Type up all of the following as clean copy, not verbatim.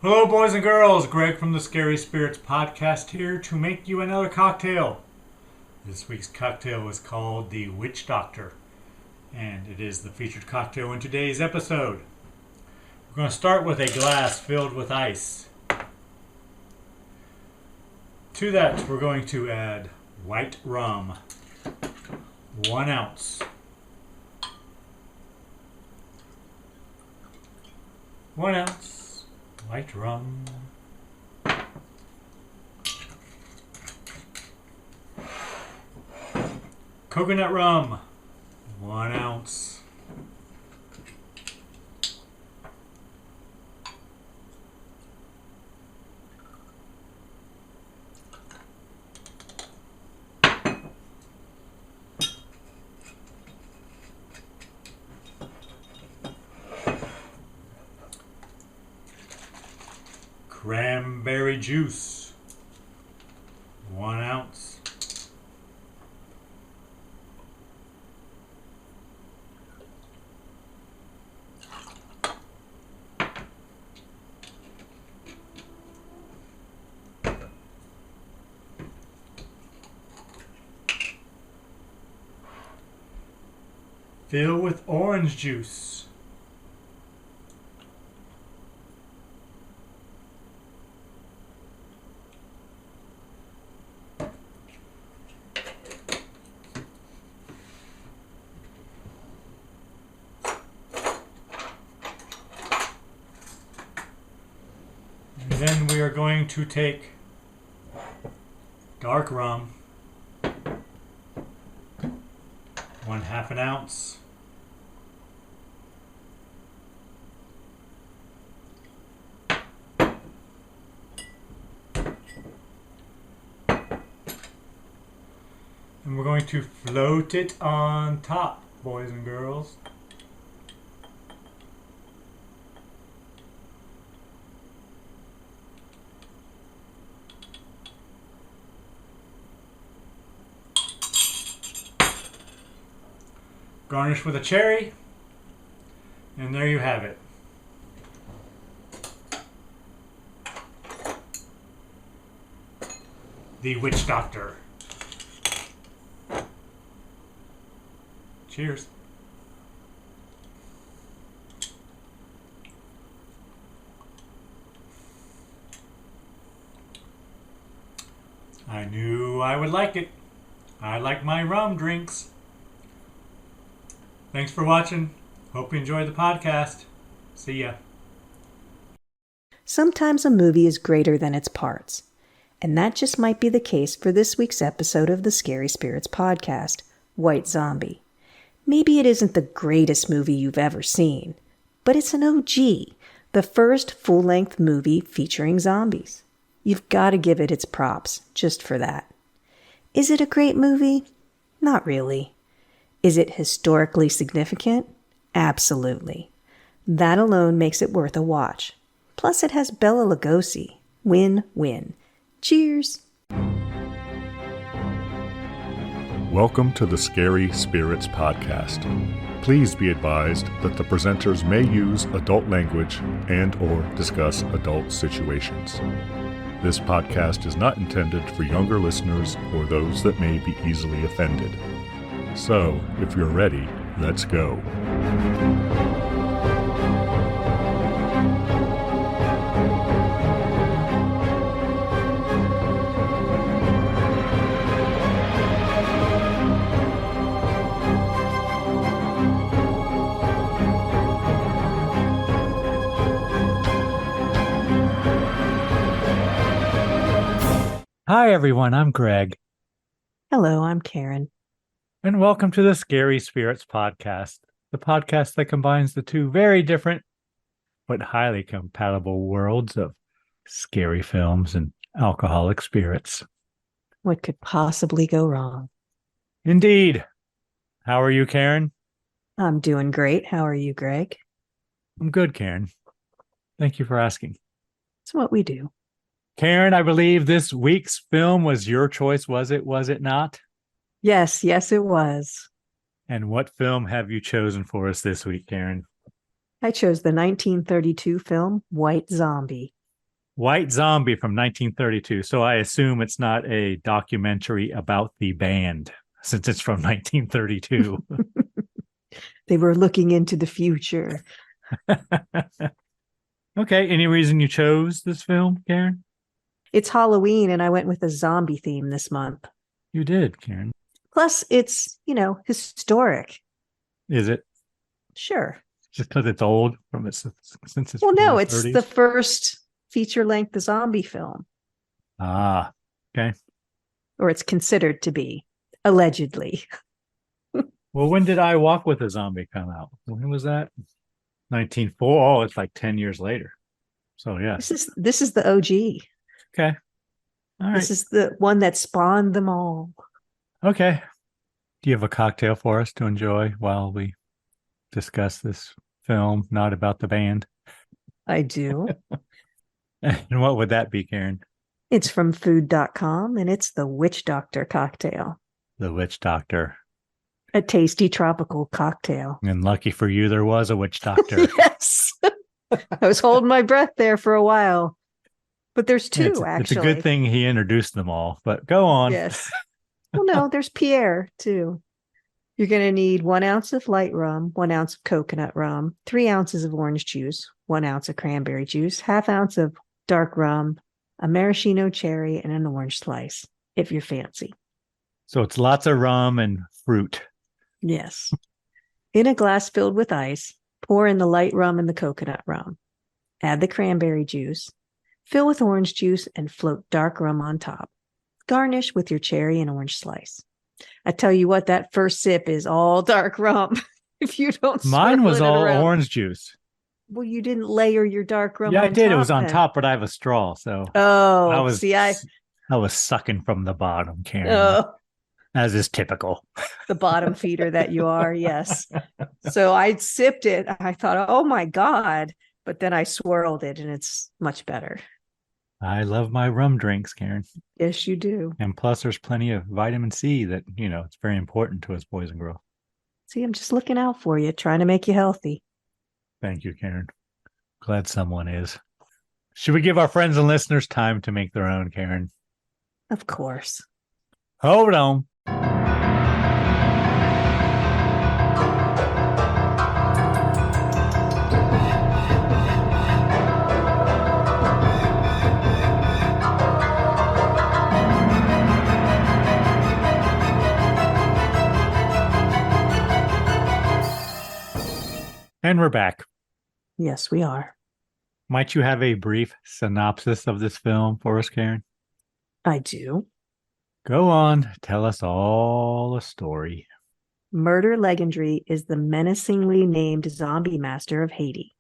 Hello, boys and girls. Greg from the Scary Spirits podcast here to make you another cocktail. This week's cocktail is called the Witch Doctor, and it is the featured cocktail in today's episode. We're going to start with a glass filled with ice. To that, we're going to add white rum, 1 ounce. 1 ounce white rum. Coconut rum, 1 ounce. Cranberry juice, 1 ounce. Fill with orange juice. And then we are going to take dark rum, 1/2 an ounce. And we're going to float it on top, boys and girls. Garnish with a cherry, and there you have it. The Witch Doctor. Cheers. I knew I would like it. I like my rum drinks. Thanks for watching. Hope you enjoyed the podcast. See ya. Sometimes a movie is greater than its parts. And that just might be the case for this week's episode of the Scary Spirits podcast, White Zombie. Maybe it isn't the greatest movie you've ever seen, but it's an OG, the first full-length movie featuring zombies. You've got to give it its props, just for that. Is it a great movie? Not really. Is it historically significant? Absolutely. That alone makes it worth a watch. Plus it has Bela Lugosi. Win-win. Cheers! Welcome to the Scary Spirits podcast. Please be advised that the presenters may use adult language and/or discuss adult situations. This podcast is not intended for younger listeners or those that may be easily offended. So, if you're ready, let's go. Hi everyone, I'm Greg. Hello, I'm Karen. And welcome to the Scary Spirits podcast, the podcast that combines the two very different but highly compatible worlds of scary films and alcoholic spirits. What could possibly go wrong? Indeed. How are you, Karen? I'm doing great. How are you, Greg? I'm good, Karen. Thank you for asking. It's what we do. Karen, I believe this week's film was your choice, was it not? Yes, it was. And what film have you chosen for us this week, Karen? I chose the 1932 film White Zombie. White Zombie from 1932. So I assume it's not a documentary about the band since it's from 1932. They were looking into the future. Okay. Any reason you chose this film, Karen? It's Halloween, and I went with a zombie theme this month. You did, Karen. Plus, it's, historic. Is it? Sure. Just because it's old since it's Well, from no, the it's 30s? the first feature-length zombie film. Ah, okay. Or it's considered to be, allegedly. Well, when did I Walk with a Zombie come out? When was that? 1904. Oh, it's like 10 years later. So, yes. This is the OG. Okay. All right. This is the one that spawned them all. Okay. Do you have a cocktail for us to enjoy while we discuss this film, not about the band? I do. And what would that be, Karen? It's from food.com, and it's the Witch Doctor cocktail. The Witch Doctor. A tasty tropical cocktail. And lucky for you, there was a witch doctor. Yes. I was holding my breath there for a while. But there's two, actually. It's a good thing he introduced them all, but go on. Yes. Well, no, there's Pierre, too. You're going to need 1 ounce of light rum, 1 ounce of coconut rum, 3 ounces of orange juice, 1 ounce of cranberry juice, ½ ounce of dark rum, a maraschino cherry, and an orange slice, if you're fancy. So it's lots of rum and fruit. Yes. In a glass filled with ice, pour in the light rum and the coconut rum. Add the cranberry juice. Fill with orange juice and float dark rum on top. Garnish with your cherry and orange slice. I tell you what, that first sip is all dark rum. If you don't, mine was all orange juice. Well, you didn't layer your dark rum. Yeah, I did. Top, it was on then. top, but I have a straw, so I was sucking from the bottom, Karen. Oh. As is typical. The bottom feeder that you are, yes. So I sipped it. I thought, oh my God. But then I swirled it and it's much better. I love my rum drinks, Karen. Yes, you do. And plus there's plenty of vitamin C that, it's very important to us boys and girls. See, I'm just looking out for you, trying to make you healthy. Thank you, Karen. Glad someone is. Should we give our friends and listeners time to make their own, Karen? Of course. Hold on. And we're back. Yes, we are. Might you have a brief synopsis of this film for us, Karen? I do. Go on. Tell us all a story. Murder Legendry is the menacingly named zombie master of Haiti.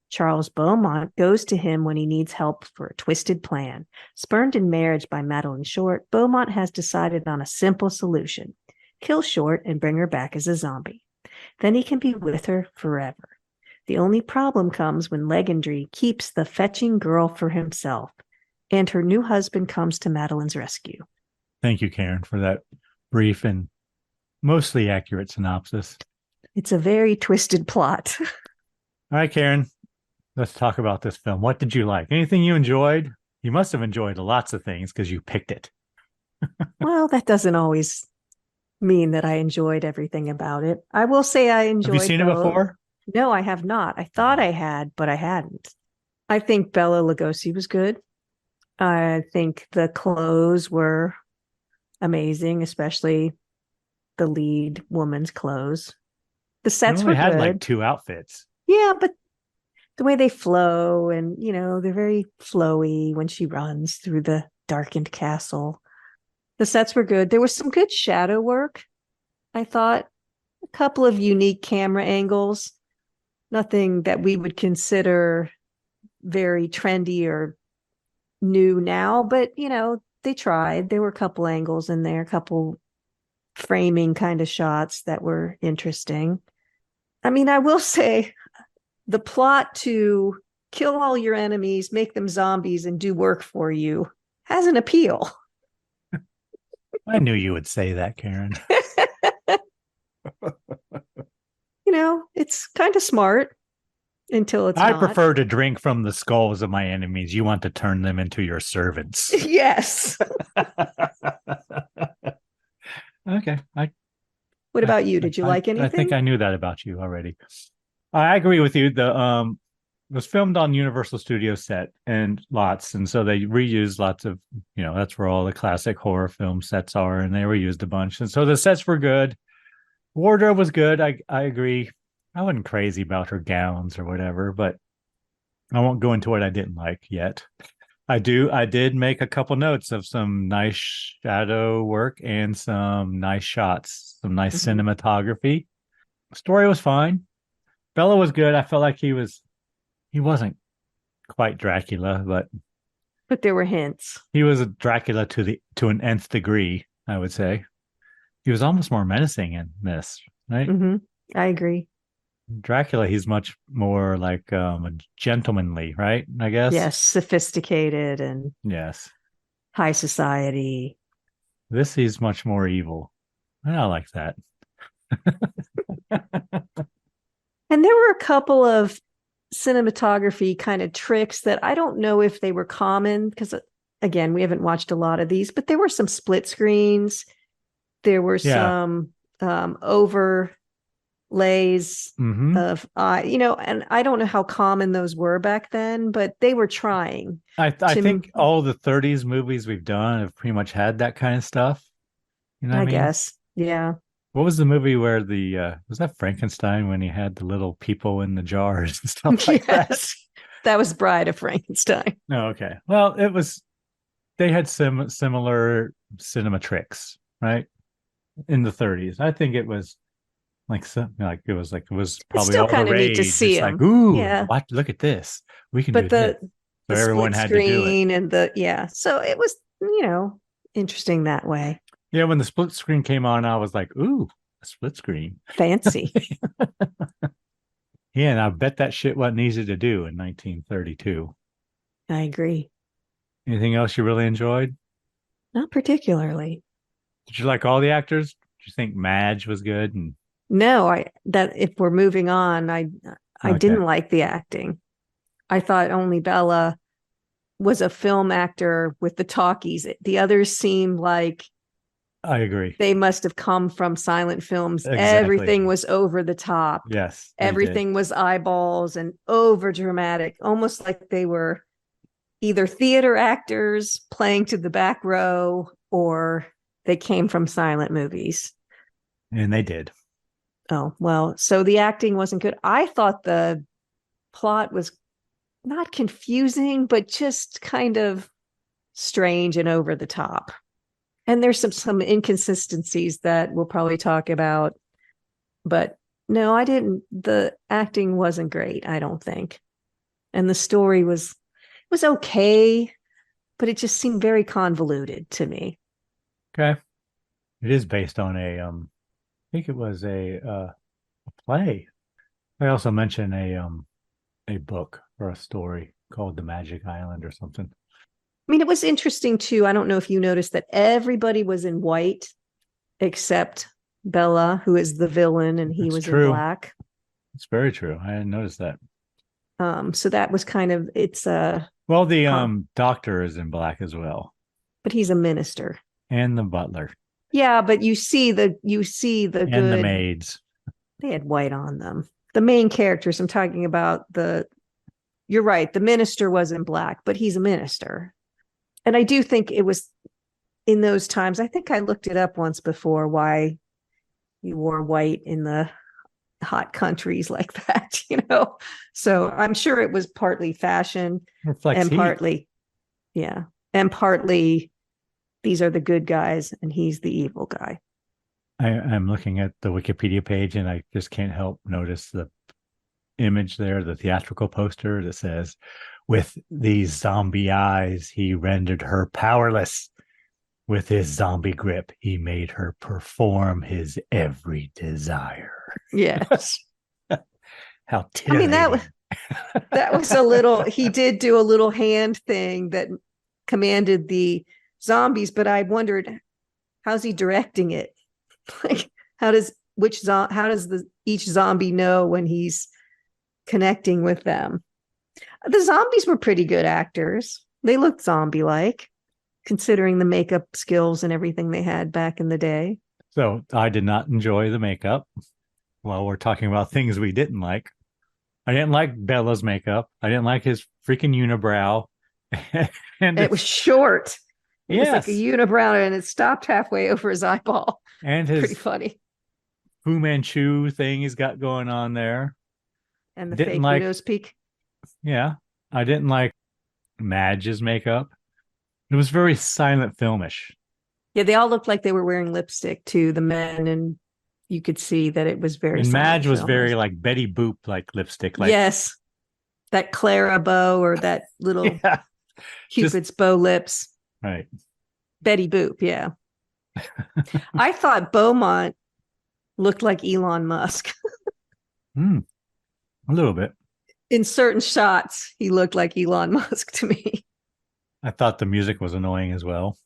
Charles Beaumont goes to him when he needs help for a twisted plan. Spurned in marriage by Madeline Short, Beaumont has decided on a simple solution. Kill Short and bring her back as a zombie. Then he can be with her forever. The only problem comes when Legendry keeps the fetching girl for himself, and her new husband comes to Madeline's rescue. Thank you, Karen, for that brief and mostly accurate synopsis. It's a very twisted plot. All right, Karen, let's talk about this film. What did you like? Anything you enjoyed? You must have enjoyed lots of things because you picked it. Well, that doesn't always mean that I enjoyed everything about it. I will say I enjoyed. Have you seen it before? No, I have not. I thought I had, but I hadn't. I think Bela Lugosi was good. I think the clothes were amazing, especially the lead woman's clothes. The sets were had good. Like 2 outfits. Yeah, but the way they flow and, they're very flowy when she runs through the darkened castle. The sets were good. There was some good shadow work, I thought. A couple of unique camera angles. Nothing that we would consider very trendy or new now, but, they tried. There were a couple angles in there, a couple framing kind of shots that were interesting. I mean, I will say the plot to kill all your enemies, make them zombies, and do work for you has an appeal. I knew you would say that, Karen. It's kind of smart. until it's I not. prefer to drink from the skulls of my enemies. You want to turn them into your servants. Yes. Okay. What about you? Did you like anything? I think I knew that about you already. I agree with you. It was filmed on Universal Studios set and so they reused lots of, that's where all the classic horror film sets are, and they reused a bunch. And so the sets were good. Wardrobe was good. I agree. I wasn't crazy about her gowns or whatever, but I won't go into what I didn't like yet. I did make a couple notes of some nice shadow work and some nice shots, some nice cinematography. Story was fine. Bella was good. I felt like he wasn't quite Dracula, but there were hints. He was a Dracula to an nth degree, I would say. He was almost more menacing in this, right? Mm-hmm. I agree. Dracula, he's much more like a gentlemanly, right? I guess. Yes, sophisticated and yes, high society. This he's much more evil. I like that. And there were a couple of cinematography kind of tricks that I don't know if they were common, because again, we haven't watched a lot of these, but there were some split screens. There were some overlays of, and I don't know how common those were back then, but they were trying. I think all the 30s movies we've done have pretty much had that kind of stuff. You know what I mean? Guess. Yeah. What was the movie where was that Frankenstein when he had the little people in the jars and stuff like that? That was Bride of Frankenstein. Oh, okay. Well, they had similar cinema tricks, right? In the 30s. I think it was it was probably all the rage. Neat to see it's them. Like, ooh, look at this. We can do this. So everyone had to do it. And so it was, interesting that way. Yeah, when the split screen came on, I was like, ooh, a split screen. Fancy. Yeah, and I bet that shit wasn't easy to do in 1932. I agree. Anything else you really enjoyed? Not particularly. Did you like all the actors? Did you think Madge was good? No, if we're moving on, I didn't like the acting. I thought only Bella was a film actor with the talkies. The others seemed like, I agree, they must have come from silent films. Exactly. Everything was over the top. Yes. Everything was eyeballs and over dramatic, almost like they were either theater actors playing to the back row or they came from silent movies. And they did. Oh, well, so the acting wasn't good. I thought the plot was not confusing, but just kind of strange and over the top. And there's some inconsistencies that we'll probably talk about. But no, I didn't. The acting wasn't great, I don't think. And the story was okay, but it just seemed very convoluted to me. Okay. It is based on I think it was a play. I also mentioned a book or a story called The Magic Island or something. I mean, it was interesting too. I don't know if you noticed that everybody was in white except Bella, who is the villain, and he was in black. It's very true. I didn't notice that. So that was kind of the doctor is in black as well. But he's a minister. And the butler. Yeah, but you see the and the maids. They had white on them. The main characters, I'm talking about you're right, the minister was in black, but he's a minister. And I do think it was in those times, I think I looked it up once before, why you wore white in the hot countries like that, So I'm sure it was partly fashion and partly these are the good guys and he's the evil guy. I'm looking at the Wikipedia page and I just can't help notice the image there, the theatrical poster that says, with these zombie eyes, he rendered her powerless. With his zombie grip, he made her perform his every desire. Yes. How titillating. I mean, that was a little, he did do a little hand thing that commanded the zombies, but I wondered, how's he directing it? Like, how does each zombie know when he's connecting with them. The zombies were pretty good actors. They looked zombie-like, considering the makeup skills and everything they had back in the day. So I did not enjoy the makeup. Well, we're talking about things we didn't like. I didn't like Bella's makeup. I didn't like his freaking unibrow. And it was short. It was like a yes. unibrow and it stopped halfway over his eyeball. And Pretty his funny. Fu Manchu thing he's got going on there. And the Didn't fake like, widow's peak. yeah. I didn't like Madge's makeup. It was very silent filmish. Yeah, they all looked like they were wearing lipstick too, the men, and you could see that it was very And Madge was filmish. very like Betty Boop like lipstick. Like, yes. That Clara bow or that little yeah, Cupid's bow lips. right. Betty Boop, yeah. I thought Beaumont looked like Elon Musk. A little bit. In certain shots, he looked like Elon Musk to me. I thought the music was annoying as well.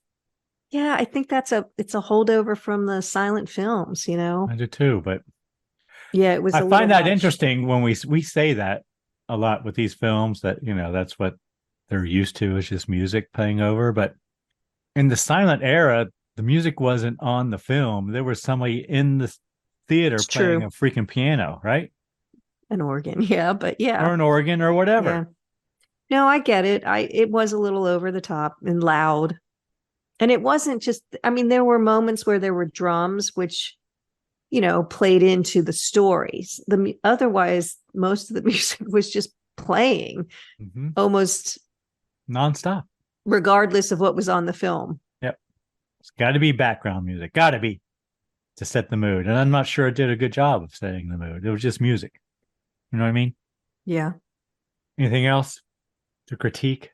Yeah, I think it's a holdover from the silent films, you know. I do too, but yeah, it was. I find that interesting when we say that a lot with these films, that that's what they're used to, is just music playing over. But in the silent era, the music wasn't on the film. There was somebody in the theater playing a freaking piano, right? An organ, yeah, but yeah, or an organ or whatever. Yeah. No, I get it. It was a little over the top and loud. And it wasn't just, I mean, there were moments where there were drums, which, played into the stories. Otherwise, most of the music was just playing almost nonstop, regardless of what was on the film. Yep. It's got to be background music. Got to be, to set the mood. And I'm not sure it did a good job of setting the mood. It was just music. You know what I mean? Yeah. Anything else to critique?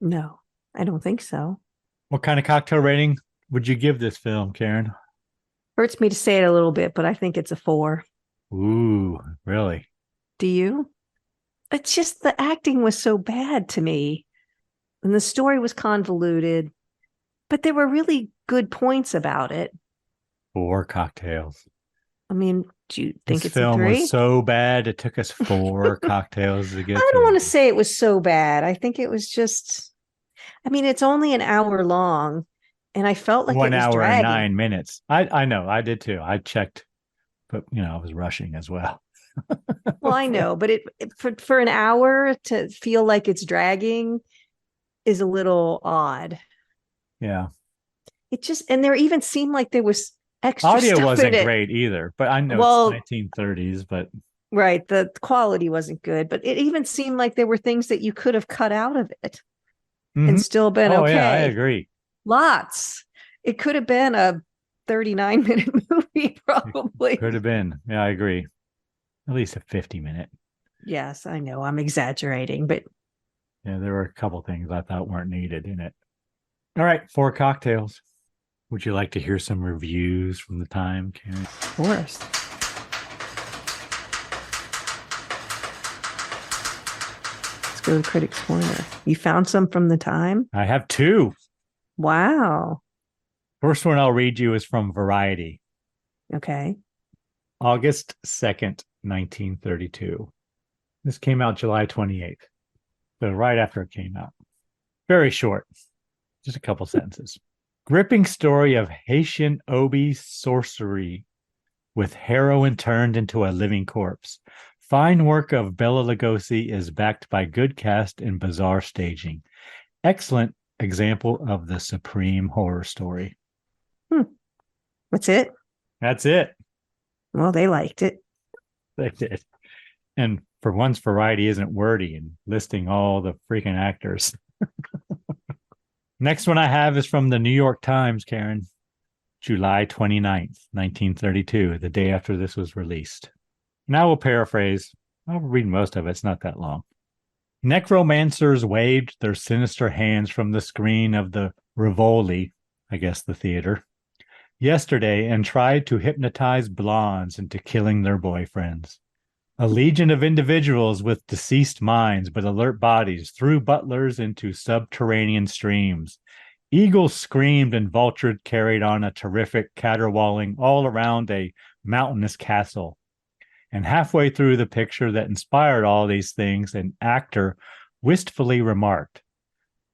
No, I don't think so. What kind of cocktail rating would you give this film, Karen? Hurts me to say it a little bit, but I think it's a 4. Ooh, really? Do you? It's just the acting was so bad to me. And the story was convoluted, but there were really good points about it. 4 cocktails. I mean, do you think this it's a 3? This film was so bad, it took us 4 cocktails to get I don't want to say it was so bad. I think it was just, it's only an hour long, and I felt like 1 it was hour dragging. and 9 minutes. I know, I did too. I checked, but I was rushing as well. Well, I know, but for an hour to feel like it's dragging is a little odd. Yeah. It just, and there even seemed like there was extra audio stuff wasn't in it. Great either, but I know it's 1930s, but right, the quality wasn't good, but it even seemed like there were things that you could have cut out of it and still been okay. Yeah, I agree. Lots. It could have been a 39-minute movie, probably. Could have been. Yeah, I agree. At least a 50-minute. Yes, I know. I'm exaggerating, but yeah, there were a couple things I thought weren't needed in it. All right, 4 cocktails. Would you like to hear some reviews from the time, Karen? Of course. Let's go to Critics Corner. You found some from the time? I have 2. Wow. First one I'll read you is from Variety. Okay. August 2nd, 1932. This came out July 28th. So right after it came out. Very short. Just a couple sentences. Gripping story of Haitian Obi sorcery with heroine turned into a living corpse. Fine work of Bela Lugosi is backed by good cast and bizarre staging. Excellent example of the supreme horror story. That's it? That's it. Well, they liked it. They did. And for once, Variety isn't wordy in listing all the freaking actors. Next one I have is from the New York Times, Karen. July 29th, 1932, the day after this was released. Now we'll paraphrase. I'll read most of it. It's not that long. Necromancers waved their sinister hands from the screen of the Rivoli, I guess the theater, yesterday and tried to hypnotize blondes into killing their boyfriends. A legion of individuals with deceased minds but alert bodies threw butlers into subterranean streams. Eagles screamed and vultures carried on a terrific caterwauling all around a mountainous castle. And halfway through the picture that inspired all these things, an actor wistfully remarked,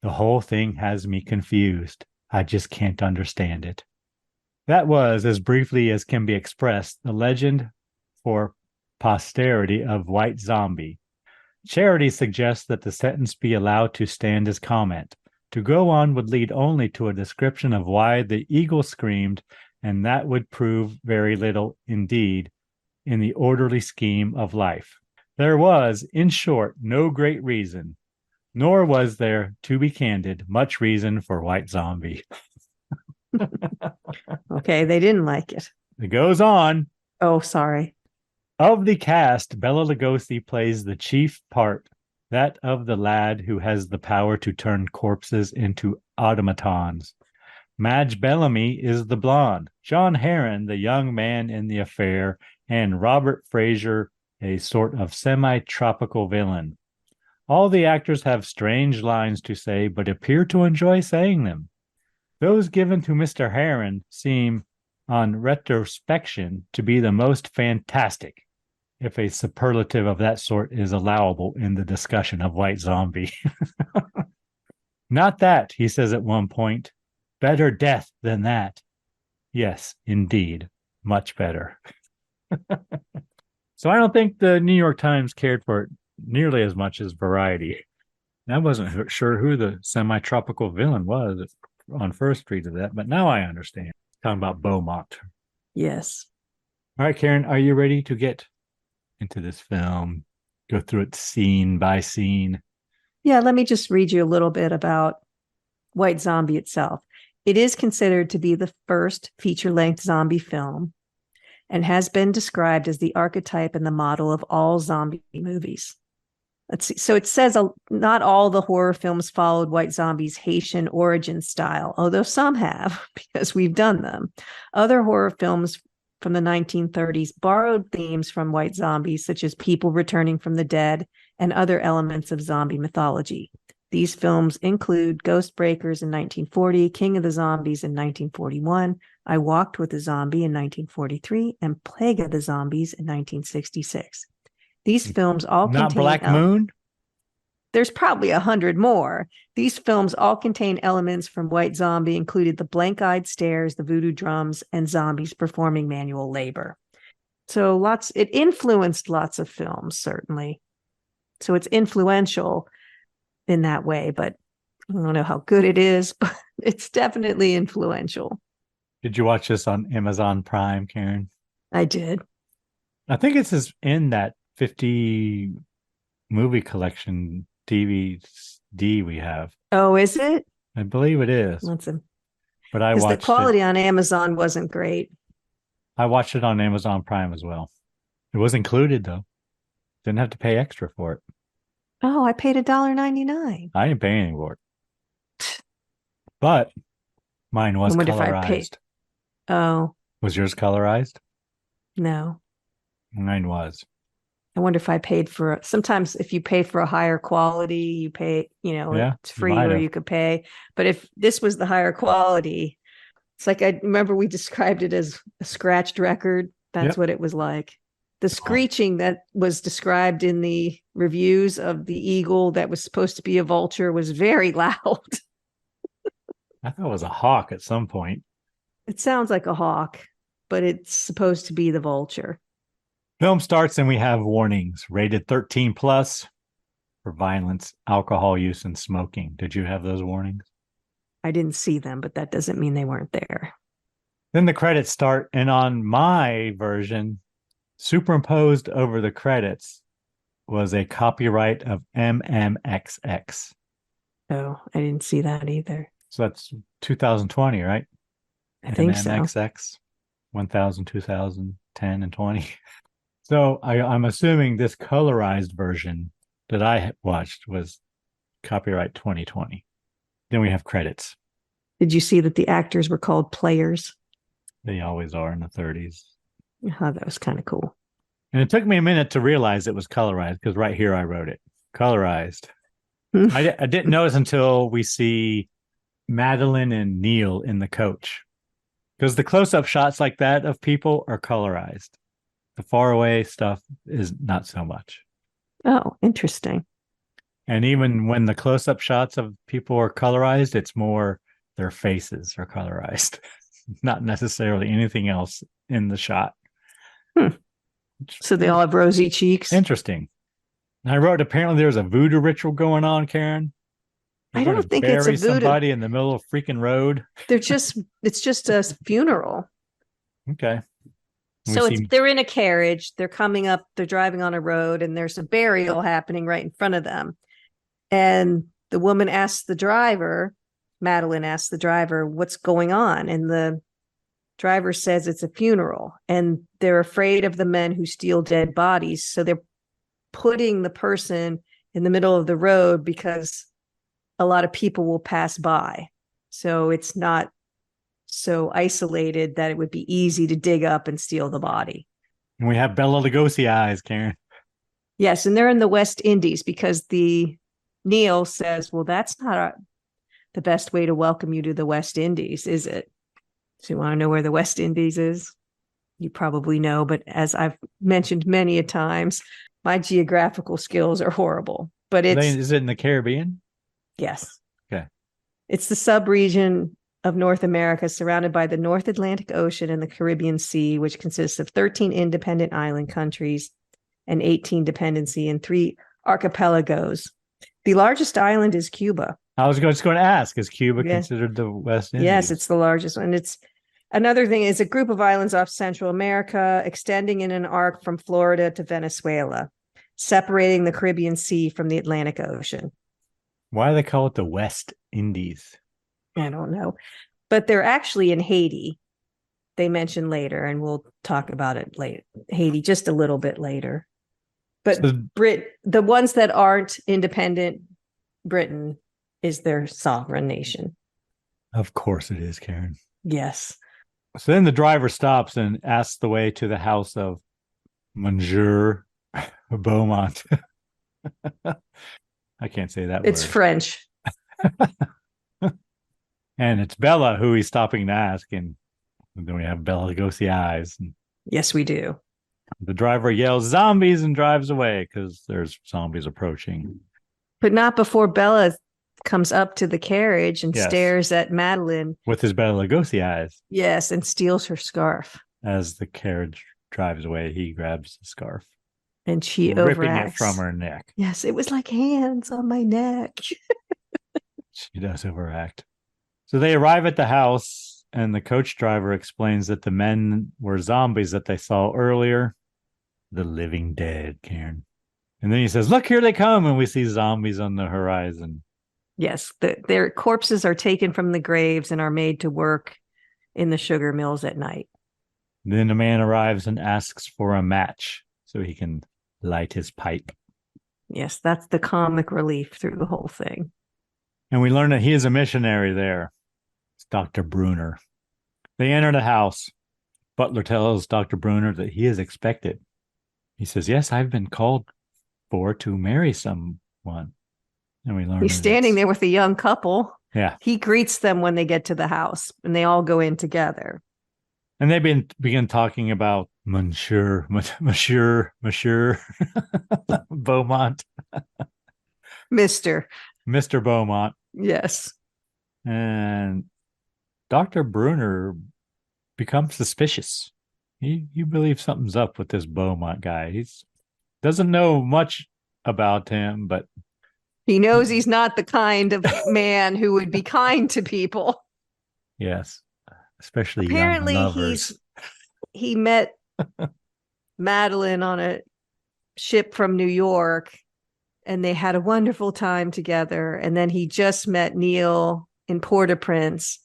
"The whole thing has me confused. I just can't understand it." That was, as briefly as can be expressed, the legend for posterity of White Zombie. Charity suggests that the sentence be allowed to stand as comment. To go on would lead only to a description of why the eagle screamed, and that would prove very little indeed in the orderly scheme of life. There was, in short, no great reason, nor was there, to be candid, much reason for White Zombie. Okay, they didn't like it. It goes on. Oh, sorry. Of the cast, Bela Lugosi plays the chief part, that of the lad who has the power to turn corpses into automatons. Madge Bellamy is the blonde, John Heron, the young man in the affair, and Robert Fraser, a sort of semi-tropical villain. All the actors have strange lines to say, but appear to enjoy saying them. Those given to Mr. Heron seem, on retrospection, to be the most fantastic, if a superlative of that sort is allowable in the discussion of White Zombie. Not that, he says at one point. Better death than that. Yes, indeed. Much better. So I don't think the New York Times cared for it nearly as much as Variety. I wasn't sure who the semi-tropical villain was on first read of that, but now I understand. Talking about Beaumont. Yes. All right, Karen, are you ready to get into this film? Go through it scene by scene. Yeah, let me just read you a little bit about White Zombie itself. It is considered to be the first feature-length zombie film and has been described as the archetype and the model of all zombie movies. Let's see. So it says not all the horror films followed White Zombie's Haitian origin style, although some have, because we've done them. Other horror films from the 1930s borrowed themes from White Zombies, such as people returning from the dead and other elements of zombie mythology. These films include Ghost Breakers in 1940, King of the Zombies in 1941, I Walked with a Zombie in 1943, and Plague of the Zombies in 1966. These films all Not contain... Black Moon? There's probably 100 more. These films all contain elements from White Zombie, included the blank-eyed stares, the voodoo drums, and zombies performing manual labor. So it influenced lots of films, certainly. So it's influential in that way, but I don't know how good it is, but it's definitely influential. Did you watch this on Amazon Prime, Karen? I did. I think it's in that 50 movie collection DVD we have. Oh, is it? I believe it is. Listen, but I watched the quality on Amazon wasn't great. I watched it on Amazon Prime as well. It was included though. Didn't have to pay extra for it. Oh, I paid $1.99. I didn't pay anything for it. But mine was colorized. Oh. Was yours colorized? No. Mine was. I wonder if I paid for... Sometimes if you pay for a higher quality, you pay, it's free or you could pay. But if this was the higher quality, it's like, I remember we described it as a scratched record. That's what it was like. The screeching that was described in the reviews of the eagle that was supposed to be a vulture was very loud. I thought it was a hawk at some point. It sounds like a hawk, but it's supposed to be the vulture. Film starts and we have warnings. Rated 13 plus for violence, alcohol use, and smoking. Did you have those warnings? I didn't see them, but that doesn't mean they weren't there. Then the credits start, and on my version, superimposed over the credits was a copyright of MMXX. Oh, I didn't see that either. So that's 2020, right? I think so. MMXX, 1000, 2000, 10, and 20. So I'm assuming this colorized version that I watched was copyright 2020. Then we have credits. Did you see that the actors were called players? They always are in the 30s. Oh, that was kind of cool. And it took me a minute to realize it was colorized because right here I wrote it. Colorized. I didn't notice until we see Madeline and Neil in the coach. Because the close-up shots like that of people are colorized. The faraway stuff is not so much. Oh, interesting. And even when the close-up shots of people are colorized, it's more their faces are colorized, not necessarily anything else in the shot. So they all have rosy cheeks. Interesting. I wrote, apparently there's a voodoo ritual going on, Karen. I don't think it's a voodoo. Somebody in the middle of freaking road. It's just a funeral. Okay. So they're in a carriage. They're coming up. They're driving on a road, and there's a burial happening right in front of them. And the woman asks the driver, Madeline asks the driver, what's going on? And the driver says it's a funeral, and they're afraid of the men who steal dead bodies. So they're putting the person in the middle of the road because a lot of people will pass by. So it's not so isolated that it would be easy to dig up and steal the body. And we have Bela Lugosi eyes, Karen. Yes, and they're in the West Indies because Neil says, well, that's not the best way to welcome you to the West Indies, is it? So you want to know where the West Indies is? You probably know, but as I've mentioned many a times, my geographical skills are horrible. But is it in the Caribbean? Yes. Okay. It's the subregion of North America surrounded by the North Atlantic Ocean and the Caribbean Sea, which consists of 13 independent island countries and 18 dependency and 3 archipelagos. The largest island is Cuba. I was just going to ask, is Cuba considered the West Indies? Yes, it's the largest one. It's another thing is a group of islands off Central America, extending in an arc from Florida to Venezuela, separating the Caribbean Sea from the Atlantic Ocean. Why do they call it the West Indies? I don't know. But they're actually in Haiti. They mention later, and we'll talk about it later. Haiti just a little bit later. But the ones that aren't independent, Britain is their sovereign nation. Of course it is, Karen. Yes. So then the driver stops and asks the way to the house of Monsieur Beaumont. I can't say that It's word. French. And it's Bella who he's stopping to ask. And then we have Bela Lugosi eyes. Yes, we do. The driver yells zombies and drives away because there's zombies approaching. But not before Bella comes up to the carriage and stares at Madeline. With his Bela Lugosi eyes. Yes, and steals her scarf. As the carriage drives away, he grabs the scarf. And she ripping it from her neck. Yes, it was like hands on my neck. She does overact. So they arrive at the house, and the coach driver explains that the men were zombies that they saw earlier. The living dead, Karen. And then he says, look, here they come. And we see zombies on the horizon. Yes, their corpses are taken from the graves and are made to work in the sugar mills at night. Then the man arrives and asks for a match so he can light his pipe. Yes, that's the comic relief through the whole thing. And we learn that he is a missionary there. It's Dr. Bruner. They enter the house. Butler tells Dr. Bruner that he is expected. He says, yes, I've been called for to marry someone. And we learn he's standing there with a young couple. Yeah. He greets them when they get to the house, and they all go in together. And they begin talking about Monsieur Beaumont. Mr. Beaumont. Yes. And Dr. Bruner becomes suspicious. He believes something's up with this Beaumont guy. He doesn't know much about him, but he knows he's not the kind of man who would be kind to people. Yes, especially apparently young lovers. He met Madeline on a ship from New York, and they had a wonderful time together. And then he just met Neil in Port-au-Prince,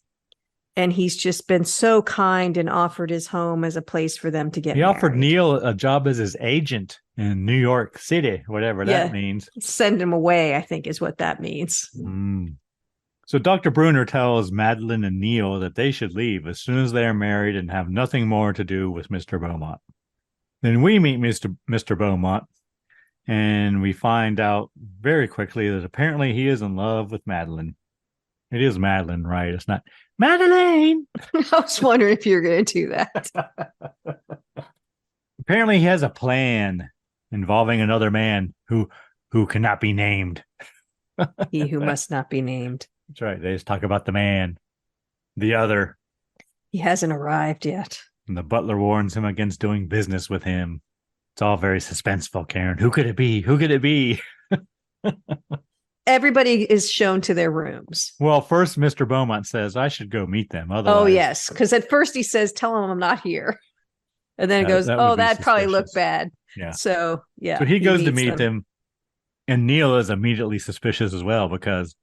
and he's just been so kind and offered his home as a place for them to get married. Offered Neil a job as his agent in New York City, whatever that means. Send him away, I think, is what that means. So Dr. Bruner tells Madeline and Neil that they should leave as soon as they are married and have nothing more to do with Mr. Beaumont. Then we meet Mr. Beaumont, and we find out very quickly that apparently he is in love with Madeline. It is Madeline, right? It's not Madeline. I was wondering if you were going to do that. Apparently, he has a plan involving another man who cannot be named. He who must not be named. That's right. They just talk about the man, the other. He hasn't arrived yet. And the butler warns him against doing business with him. It's all very suspenseful, Karen. Who could it be? Who could it be? Everybody is shown to their rooms. Well, first, Mr. Beaumont says, I should go meet them. Otherwise, Oh, yes. Because at first he says, tell him I'm not here. And then it goes, that'd probably look bad. Yeah. So, yeah. So he goes to meet them. And Neil is immediately suspicious as well because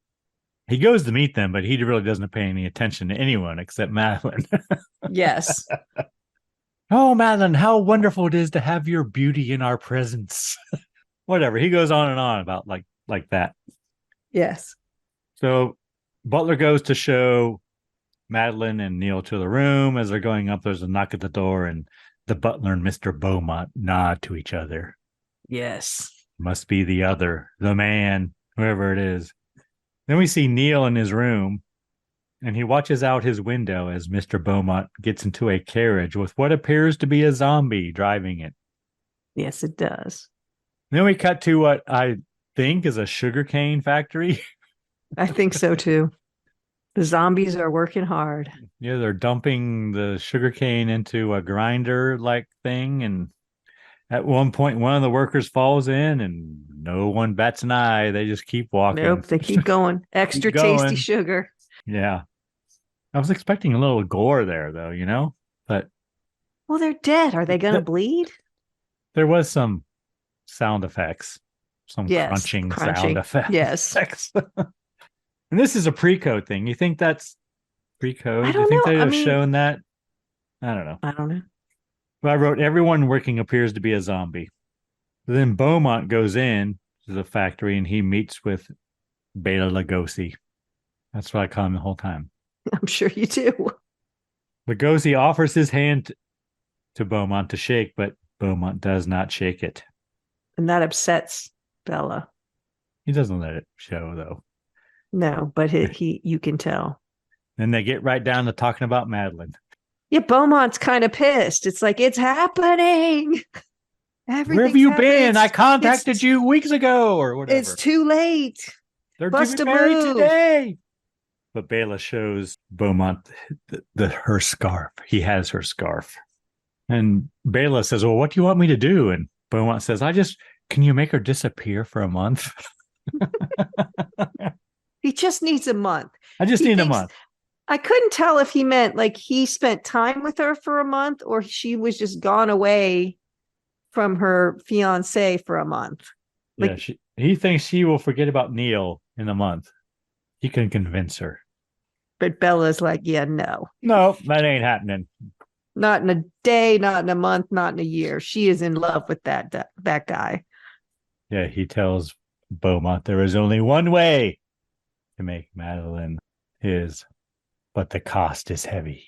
he goes to meet them, but he really doesn't pay any attention to anyone except Madeline. Yes. Oh, Madeline, how wonderful it is to have your beauty in our presence. Whatever. He goes on and on about like that. Yes. So Butler goes to show Madeline and Neil to the room. As they're going up, there's a knock at the door, and the butler and Mr. Beaumont nod to each other. Yes. Must be the other, the man, whoever it is. Then we see Neil in his room, and he watches out his window as Mr. Beaumont gets into a carriage with what appears to be a zombie driving it. Yes, it does. Then we cut to what I think is a sugarcane factory. I think so too. The zombies are working hard. Yeah, they're dumping the sugarcane into a grinder like thing. And at one point, one of the workers falls in and no one bats an eye. They just keep walking. Nope, they keep going. Extra tasty sugar. Yeah. I was expecting a little gore there, though, but. Well, they're dead. Are they going to bleed? There was some sound effects, crunching sound effects. Yes. And this is a pre-code thing. You think that's pre-code? I don't you think know. they have shown that? I don't know. I don't know. But I wrote, everyone working appears to be a zombie. Then Beaumont goes in to the factory and he meets with Bela Lugosi. That's what I call him the whole time. I'm sure you do. Lugosi offers his hand to Beaumont to shake, but Beaumont does not shake it. And that upsets Bella. He doesn't let it show, though. No, but you can tell. Then they get right down to talking about Madeline. Yeah, Beaumont's kind of pissed. It's like, it's happening. Where have you been? I contacted you weeks ago or whatever. It's too late. They're getting married today. But Bela shows Beaumont her scarf. He has her scarf. And Bela says, well, what do you want me to do? And Beaumont says, can you make her disappear for a month? He just needs a month. I just need a month. I couldn't tell if he meant like he spent time with her for a month or she was just gone away from her fiance for a month. Like, yeah, he thinks she will forget about Neil in a month. He can convince her. But Bella's like, yeah, no. No, that ain't happening. Not in a day, not in a month, not in a year. She is in love with that guy. Yeah, he tells Beaumont there is only one way to make Madeline his, but the cost is heavy.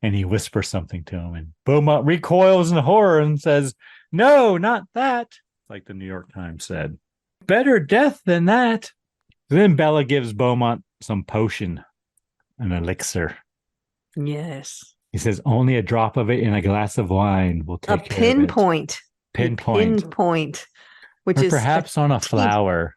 And he whispers something to him, and Beaumont recoils in horror and says, no, not that, like the New York Times said. Better death than that. Then Bella gives Beaumont some potion, an elixir. Yes. He says only a drop of it in a glass of wine will take care of it. Pinpoint. Which or is perhaps on a flower.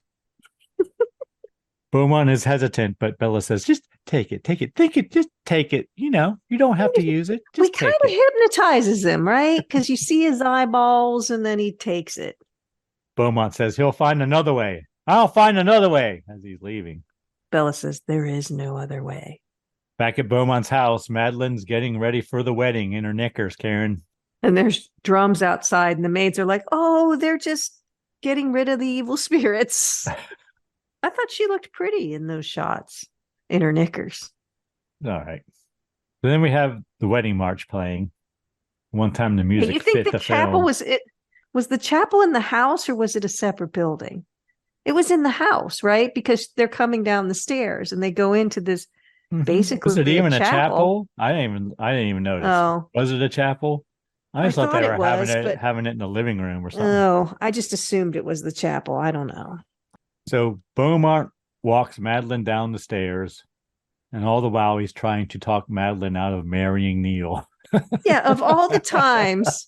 Beaumont is hesitant, but Bella says, just take it, just take it. You don't have to use it. Just kind of hypnotizes him, right? Because you see his eyeballs and then he takes it. Beaumont says he'll find another way. I'll find another way as he's leaving. Bella says there is no other way. Back at Beaumont's house, Madeline's getting ready for the wedding in her knickers, Karen. And there's drums outside and the maids are like, oh, they're just getting rid of the evil spirits. I thought she looked pretty in those shots in her knickers. All right. So then we have the wedding march playing. One time the music you think fit the film. chapel was the chapel in the house or was it a separate building? It was in the house, right? Because they're coming down the stairs and they go into this basically. Was it even a chapel? I didn't even notice. Oh. Was it a chapel? I just thought they were having it in the living room or something. Oh, I just assumed it was the chapel. I don't know. So Beaumont walks Madeline down the stairs, And all the while, he's trying to talk Madeline out of marrying Neil. Yeah, of all the times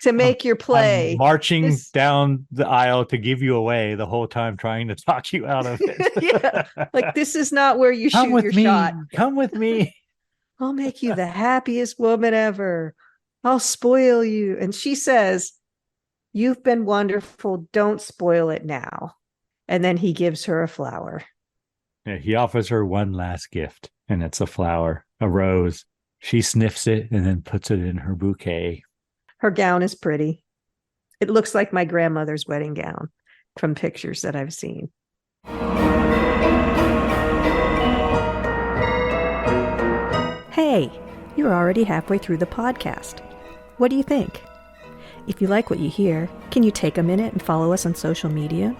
to make your play. I'm marching down the aisle to give you away the whole time, trying to talk you out of it. Yeah, like this is not where you shoot your shot. Come with me. I'll make you the happiest woman ever. I'll spoil you. And she says, you've been wonderful. Don't spoil it now. And then he gives her a flower. Yeah, he offers her one last gift, and it's a flower, a rose. She sniffs it and then puts it in her bouquet. Her gown is pretty. It looks like my grandmother's wedding gown from pictures that I've seen. Hey, you're already halfway through the podcast. What do you think? If you like what you hear, can you take a minute and follow us on social media?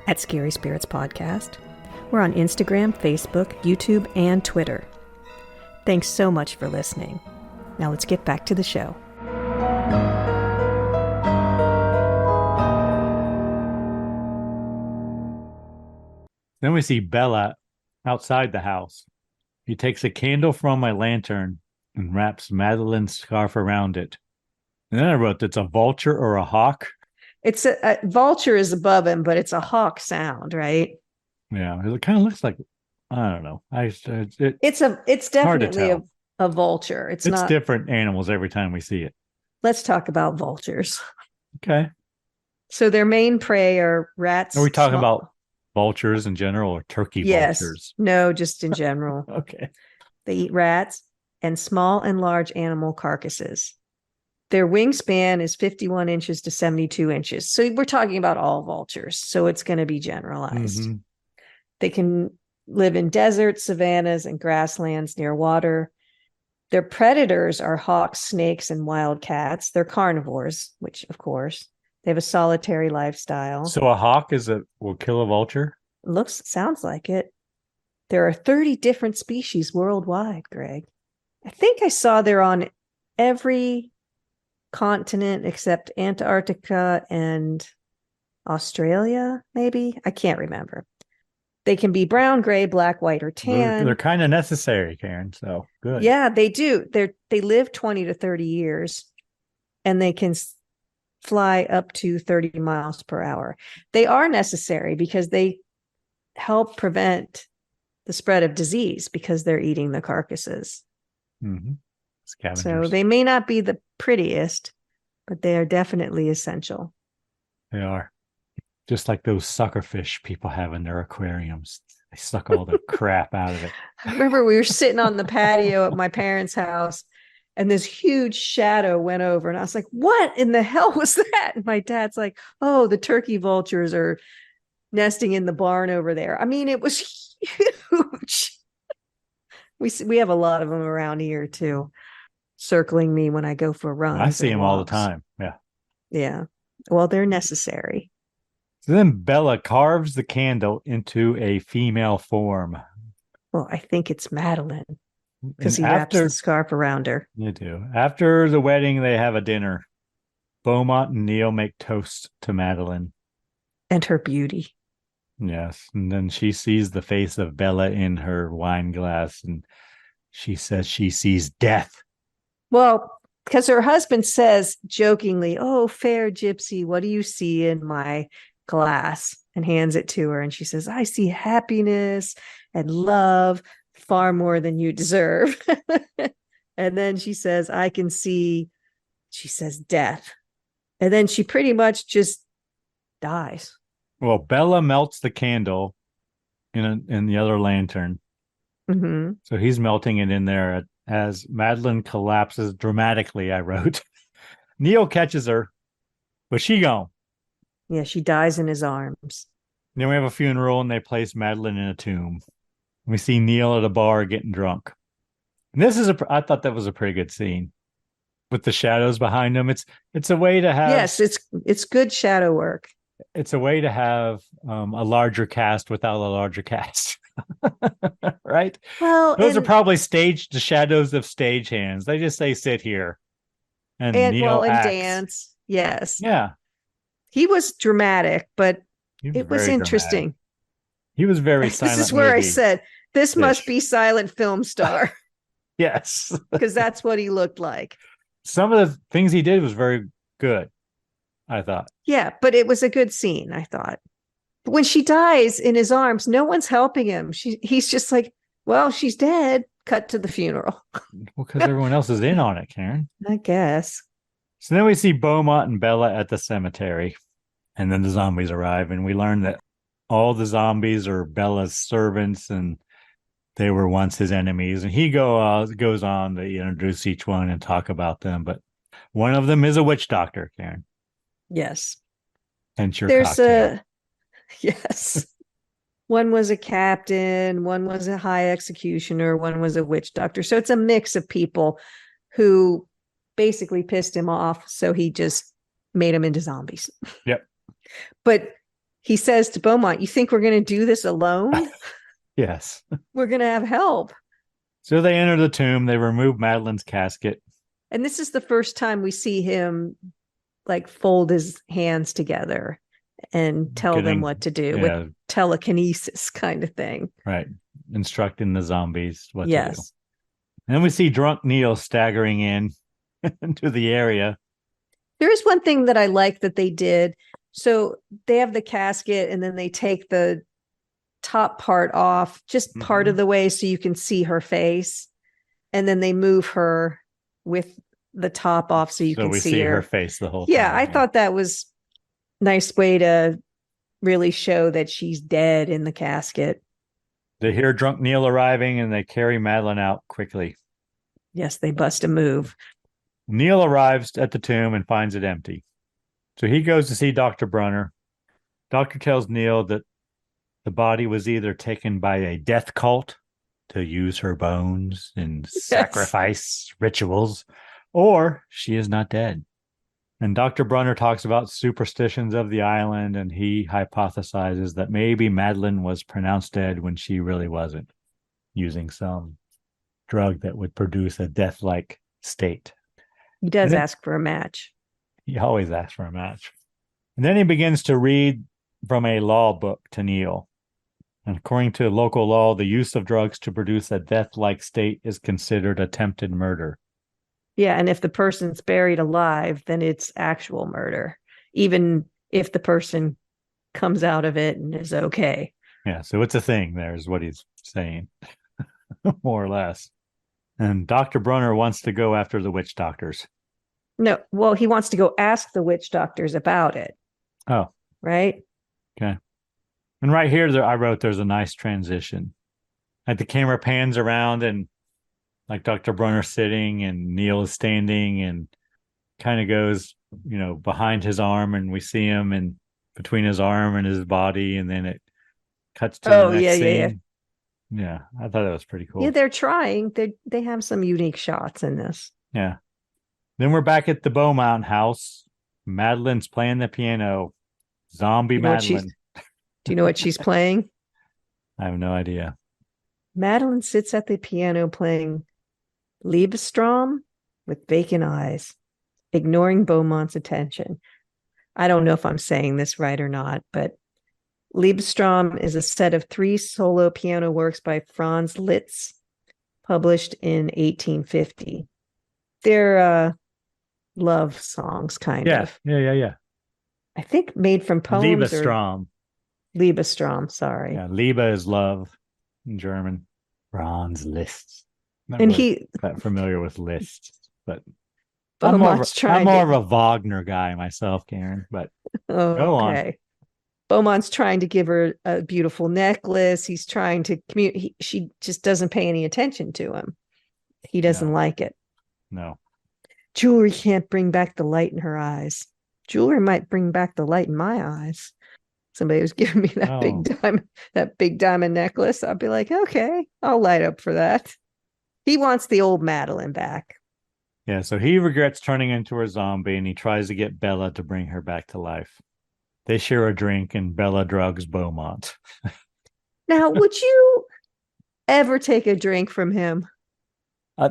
At Scary Spirits Podcast. We're on Instagram, Facebook, YouTube, and Twitter. Thanks so much for listening. Now let's get back to the show. Then we see Bella outside the house. He takes a candle from my lantern and wraps Madeline's scarf around it. And then I wrote, it's a vulture or a hawk. It's a vulture is above him, but it's a hawk sound, right? Yeah, it kind of looks like, I don't know. It's definitely a vulture. It's not different animals every time we see it. Let's talk about vultures. Okay. So their main prey are rats. Are we talking about vultures in general or turkey vultures? No, just in general. Okay. They eat rats and small and large animal carcasses. Their wingspan is 51 inches to 72 inches. So we're talking about all vultures. So it's going to be generalized. Mm-hmm. They can live in deserts, savannas, and grasslands near water. Their predators are hawks, snakes, and wild cats. They're carnivores, which, of course, they have a solitary lifestyle. So a hawk will kill a vulture? Sounds like it. There are 30 different species worldwide, Greg. I think I saw they're on every continent except Antarctica and Australia, maybe. I can't remember. They can be brown, gray, black, white, or tan. They're kind of necessary, Karen. So good. Yeah, they do. They live 20 to 30 years, and they can fly up to 30 miles per hour. They are necessary because they help prevent the spread of disease because they're eating the carcasses. Mm-hmm. So they may not be the prettiest, but they are definitely essential. They are. Just like those suckerfish people have in their aquariums. They suck all the crap out of it. I remember we were sitting on the patio at my parents' house, and this huge shadow went over. And I was like, what in the hell was that? And my dad's like, oh, the turkey vultures are nesting in the barn over there. I mean, it was huge. We have a lot of them around here, too, circling me when I go for runs. I see them all the time. Yeah. Yeah. Well, they're necessary. So then Bella carves the candle into a female form. Well, I think it's Madeline because he wraps the scarf around her. You do. After the wedding, they have a dinner. Beaumont and Neil make toasts to Madeline. And her beauty. Yes. And then she sees the face of Bella in her wine glass, and she says she sees death. Well, because her husband says jokingly, oh, fair gypsy, what do you see in my glass? And hands it to her. And she says, I see happiness and love far more than you deserve. And then she says, I can see, she says, death. And then she pretty much just dies. Well, Bella melts the candle in the other lantern. Mm-hmm. So he's melting it in there as Madeline collapses dramatically, I wrote. Neil catches her, but she gone. Yeah, she dies in his arms. Then we have a funeral, and they place Madeline in a tomb. We see Neil at a bar getting drunk. And I thought that was a pretty good scene with the shadows behind him. It's a way to have. Yes, it's good shadow work. It's a way to have a larger cast without a larger cast. Right? Well, those are probably the shadows of stagehands. They just say sit here. And Neil acts. And dance. Yes. Yeah. He was dramatic, but it was interesting. Dramatic. He was very silent. This is where I said This must be silent film star. Yes. Because that's what he looked like. Some of the things he did was very good, I thought. Yeah, but it was a good scene, I thought. But when she dies in his arms, no one's helping him. He's just like, well, she's dead. Cut to the funeral. Well, because everyone else is in on it, Karen. I guess. So then we see Beaumont and Bella at the cemetery, and then the zombies arrive, and we learn that all the zombies are Bella's servants, and they were once his enemies. And he goes on to introduce each one and talk about them, but one of them is a witch doctor, Karen. Yes. Hence your There's cocktail. Yes. One was a captain, one was a high executioner, one was a witch doctor. So it's a mix of people who basically pissed him off. So he just made them into zombies. Yep. But he says to Beaumont, you think we're going to do this alone? Yes. We're going to have help. So they enter the tomb. They remove Madeline's casket. And this is the first time we see him like fold his hands together and tell them what to do with telekinesis kind of thing. Right. Instructing the zombies what to do. And then we see drunk Neil staggering in into the area. There is one thing that I like that they did. So they have the casket and then they take the top part off, just part of the way so you can see her face. And then they move her with the top off so you can see her face the whole time. Yeah, I thought that was nice way to really show that she's dead in the casket. They hear drunk Neil arriving and they carry Madeline out quickly. Yes, they bust a move. Neil arrives at the tomb and finds it empty. So he goes to see Dr. Brunner. Doctor tells Neil that the body was either taken by a death cult to use her bones in sacrifice rituals, or she is not dead. And Dr. Brunner talks about superstitions of the island, and he hypothesizes that maybe Madeline was pronounced dead when she really wasn't, using some drug that would produce a death-like state. He does ask for a match. He always asks for a match. And then he begins to read from a law book to Neil. And according to local law, the use of drugs to produce a death-like state is considered attempted murder. Yeah, and if the person's buried alive, then it's actual murder, even if the person comes out of it and is okay. Yeah, so it's a thing there is what he's saying, more or less. And Dr. Brunner wants to go after the witch doctors. No, well, he wants to go ask the witch doctors about it. Oh. Right? Okay. And right here, I wrote there's a nice transition. Like the camera pans around and like Dr. Brunner sitting and Neil is standing and kind of goes, behind his arm and we see him and between his arm and his body. And then it cuts to the next scene. Yeah. I thought that was pretty cool. Yeah, they're trying. They have some unique shots in this. Yeah. Then we're back at the Beaumont house. Madeline's playing the piano. Zombie Madeline. Do you know what she's playing? I have no idea. Madeline sits at the piano playing Liebestrom with vacant eyes, ignoring Beaumont's attention. I don't know if I'm saying this right or not, but Liebestrom is a set of 3 solo piano works by Franz Liszt, published in 1850. They're love songs, kind of. Yeah. I think made from poems. Liebestrom, sorry. Yeah, Liebe is love in German. Franz Liszt. Not and really that familiar with Liszt, but I'm more of a Wagner guy myself, Karen. But go on. Beaumont's trying to give her a beautiful necklace. He's trying to communicate. She just doesn't pay any attention to him. He doesn't like it. No. Jewelry can't bring back the light in her eyes. Jewelry might bring back the light in my eyes. Somebody was giving me that big diamond necklace. I'd be like, okay, I'll light up for that. He wants the old Madeline back. Yeah, so he regrets turning into a zombie and he tries to get Bella to bring her back to life. They share a drink and Bella drugs Beaumont. Now, would you ever take a drink from him?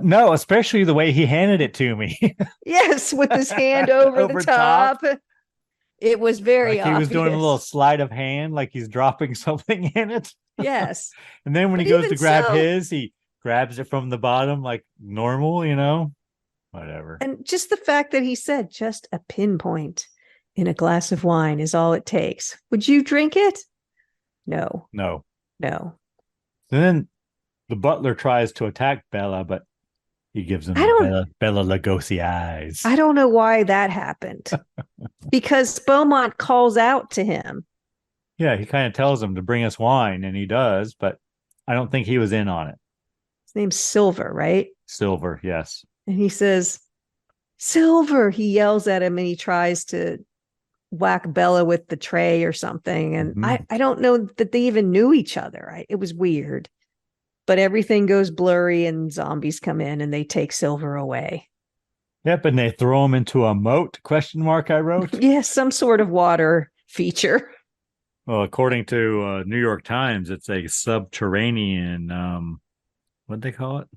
No, especially the way he handed it to me. Yes, with his hand over the top. It was very Like he obvious. was doing a little sleight of hand, like he's dropping something in it. Yes. And then when But he goes even to grab so, his, he grabs it from the bottom like normal, whatever. and just the fact that he said just a pinpoint in a glass of wine is all it takes. Would you drink it? No, No. no. And then the butler tries to attack Bella, but he gives him I the don't Bella Lugosi eyes. I don't know why that happened. Because Beaumont calls out to him. Yeah, he kind of tells him to bring us wine, and he does, but I don't think he was in on it. His name's Silver, right? Silver, yes. And he says, Silver. He yells at him and he tries to whack Bella with the tray or something. And I don't know that they even knew each other. It was weird. But everything goes blurry and zombies come in and they take Silver away. Yep, and they throw him into a moat, ? I wrote. Yes, some sort of water feature. Well, according to New York Times, it's a subterranean, what'd they call it?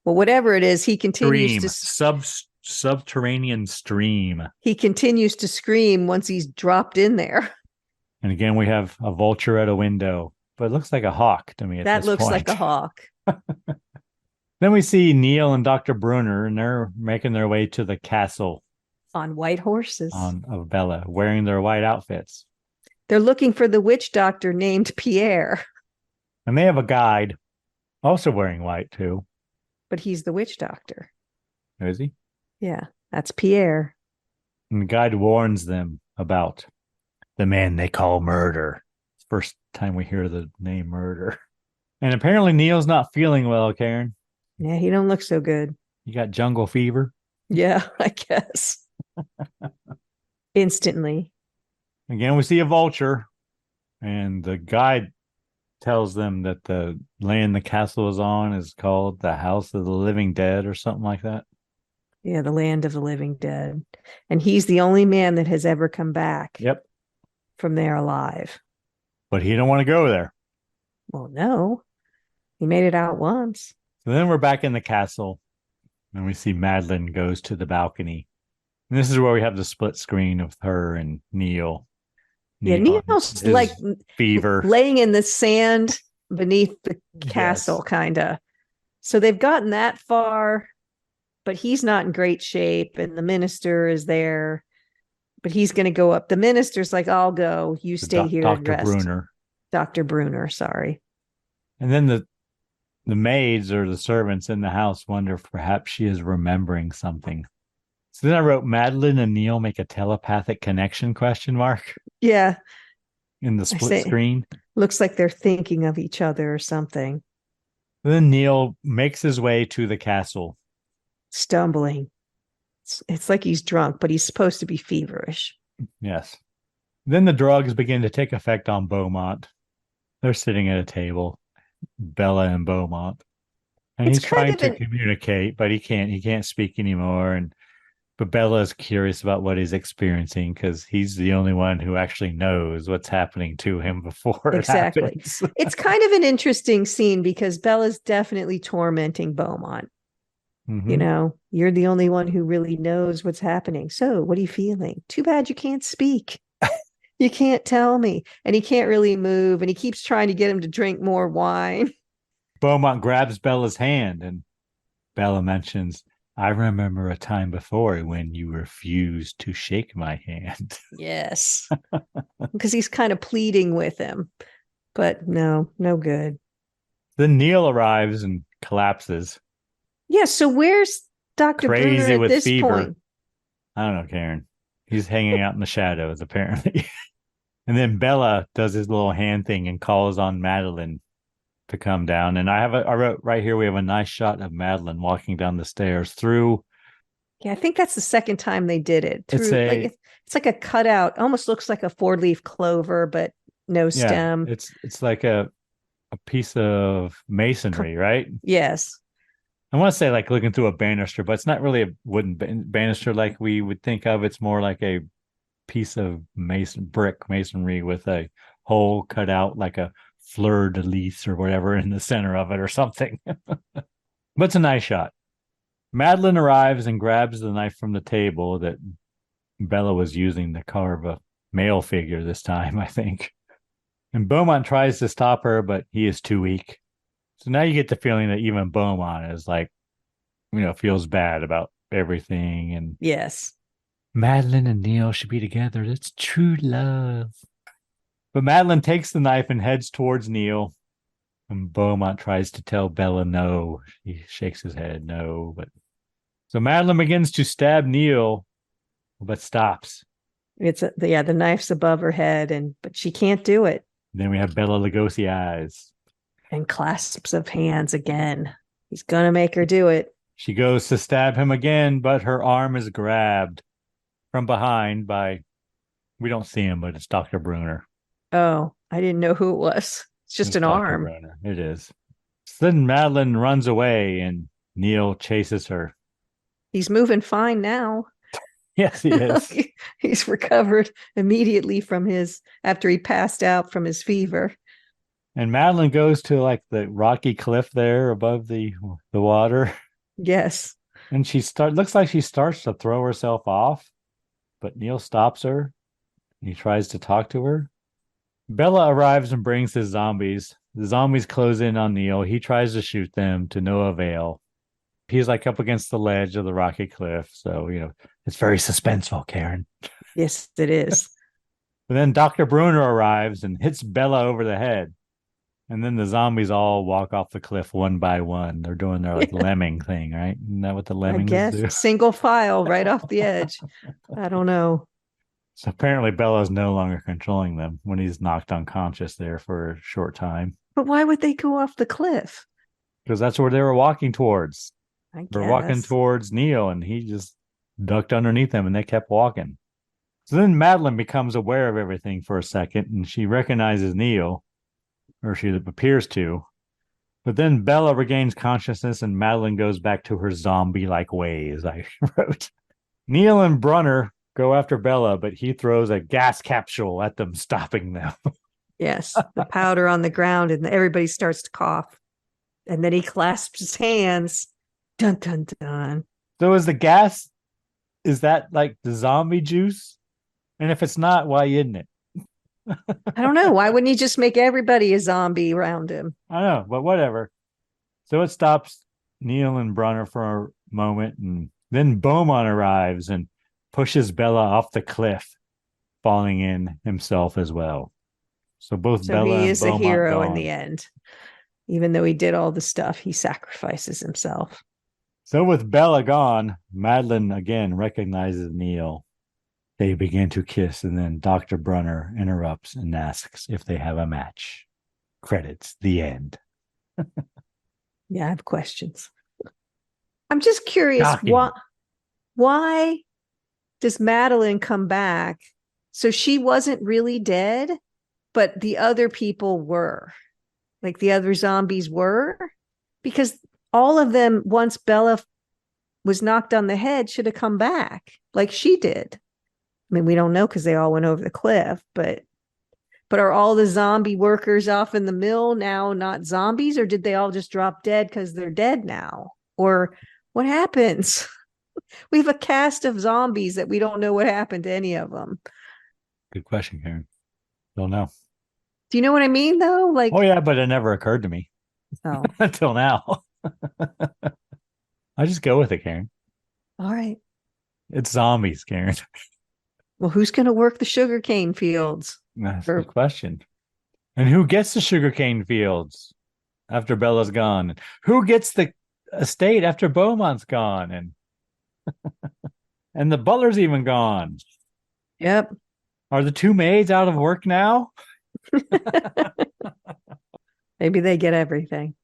Well, whatever it is, he continues Stream. Subterranean stream. He continues to scream once he's dropped in there. And again, we have a vulture at a window, but it looks like a hawk to me at That this looks point. like a hawk. Then we see Neil and Dr. Brunner, and they're making their way to the castle On white horses. of Bella, wearing their white outfits. They're looking for the witch doctor named Pierre. And they have a guide, also wearing white too. But he's the witch doctor. Is he? Yeah, that's Pierre. And the guide warns them about the man they call Murder. It's the first time we hear the name Murder. And apparently Neil's not feeling well, Karen. Yeah, he don't look so good. You got jungle fever? Yeah, I guess. Instantly. Again, we see a vulture, and the guide tells them that the land the castle is on is called the House of the Living Dead or something like that. Yeah, the land of the living dead. And he's the only man that has ever come back from there alive. But he don't want to go there. Well, no. He made it out once. So then we're back in the castle, and we see Madeline goes to the balcony. And this is where we have the split screen of her and Neil. Yeah, Neil's like fever, laying in the sand beneath the castle, kind of. So they've gotten that far, but he's not in great shape, and the minister is there, but he's going to go up. The minister's like, I'll go. You stay here and rest. Dr. Brunner, sorry. And then the maids or the servants in the house wonder if perhaps she is remembering something. So then I wrote, Madeline and Neil make a telepathic connection, ? Yeah. In the split screen. Looks like they're thinking of each other or something. Then Neil makes his way to the castle. Stumbling. It's like he's drunk, but he's supposed to be feverish. Yes. Then the drugs begin to take effect on Beaumont. They're sitting at a table, Bella and Beaumont. And he's trying to communicate, but he can't speak anymore. But Bella is curious about what he's experiencing because he's the only one who actually knows what's happening to him before it happens. It's kind of an interesting scene because Bella's definitely tormenting Beaumont. Mm-hmm. You're the only one who really knows what's happening. So what are you feeling? Too bad you can't speak. You can't tell me. And he can't really move. And he keeps trying to get him to drink more wine. Beaumont grabs Bella's hand and Bella mentions, I remember a time before when you refused to shake my hand. Yes. Because he's kind of pleading with him. But no good. Then Neil arrives and collapses. Yeah, so where's Dr. Brunner at this point? I don't know, Karen. He's hanging out in the shadows, apparently. And then Bella does his little hand thing and calls on Madeline to come down. And I wrote right here, we have a nice shot of Madeline walking down the stairs through. Yeah, I think that's the second time they did it. It's like a cutout, almost looks like a 4-leaf clover, but no stem. It's like a piece of masonry, right? Yes. I want to say like looking through a banister, but it's not really a wooden banister like we would think of. It's more like a piece of brick masonry with a hole cut out like a fleur de lis or whatever in the center of it or something. But it's a nice shot. Madeline arrives and grabs the knife from the table that Bella was using to carve a male figure this time, I think. And Beaumont tries to stop her, but he is too weak. So now you get the feeling that even Beaumont is like, feels bad about everything. And Yes. Madeline and Neil should be together. It's true love. But Madeline takes the knife and heads towards Neil. And Beaumont tries to tell Bella no. He shakes his head no. But so Madeline begins to stab Neil, but stops. The knife's above her head, but she can't do it. Then we have Bella Lugosi eyes. And clasps of hands again. He's going to make her do it. She goes to stab him again, but her arm is grabbed from behind by, we don't see him, but it's Dr. Bruner. Oh, I didn't know who it was. It's just an Dr. arm. Bruner. It is. So then Madeline runs away and Neil chases her. He's moving fine now. Yes, he is. He's recovered immediately after he passed out from his fever. And Madeline goes to like the rocky cliff there above the water. Yes. And looks like she starts to throw herself off, but Neil stops her. He tries to talk to her. Bella arrives and brings his zombies. The zombies close in on Neil. He tries to shoot them to no avail. He's like up against the ledge of the rocky cliff. So, it's very suspenseful, Karen. Yes, it is. But then Dr. Bruner arrives and hits Bella over the head. And then the zombies all walk off the cliff one by one. They're doing their lemming thing, right? Isn't that what the lemmings do? Single file right off the edge. I don't know. So apparently Bella's no longer controlling them when he's knocked unconscious there for a short time. But why would they go off the cliff? Because that's where they were walking towards. They're walking towards Neil, and he just ducked underneath them, and they kept walking. So then Madeline becomes aware of everything for a second, and she recognizes Neil, or she appears to. But then Bella regains consciousness, and Madeline goes back to her zombie-like ways, I wrote. Neil and Brunner go after Bella, but he throws a gas capsule at them, stopping them. Yes, the powder on the ground, and everybody starts to cough. And then he clasps his hands. Dun, dun, dun. So is the gas, is that like the zombie juice? And if it's not, why isn't it? I don't know. Why wouldn't he just make everybody a zombie around him? I know, but whatever. So it stops Neil and Brunner for a moment, and then Beaumont arrives and pushes Bella off the cliff, falling in himself as well. So Bella and Beaumont he is a hero gone. In the end. Even though he did all the stuff, he sacrifices himself. So with Bella gone, Madeline again recognizes Neil. They begin to kiss, and then Dr. Brunner interrupts and asks if they have a match. Credits, the end. Yeah, I have questions. I'm just curious, why does Madeline come back? So she wasn't really dead, but the other people were. Like the other zombies were? Because all of them, once Bella was knocked on the head, should have come back like she did. I mean, we don't know because they all went over the cliff, but are all the zombie workers off in the mill now not zombies, or did they all just drop dead because they're dead now? Or what happens? We have a cast of zombies that we don't know what happened to any of them. Good question, Karen. Don't know. Do you know what I mean, though? Like, oh, yeah, but it never occurred to me until now. I just go with it, Karen. All right. It's zombies, Karen. Well, who's going to work the sugarcane fields? That's a good question. And who gets the sugarcane fields after Bella's gone? Who gets the estate after Beaumont's gone? And and the butler's even gone. Yep. Are the two maids out of work now? Maybe they get everything.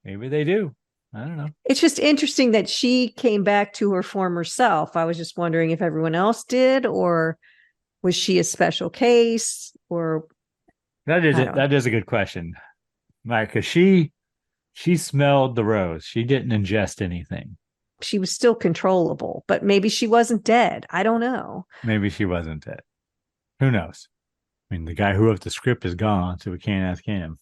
Maybe they do. I don't know. It's just interesting that she came back to her former self. I was just wondering if everyone else did, or was she a special case? Or that is a good question, Mike, because she smelled the rose. She didn't ingest anything. She was still controllable, but maybe she wasn't dead. I don't know. Maybe she wasn't dead. Who knows? I mean, the guy who wrote the script is gone, so we can't ask him.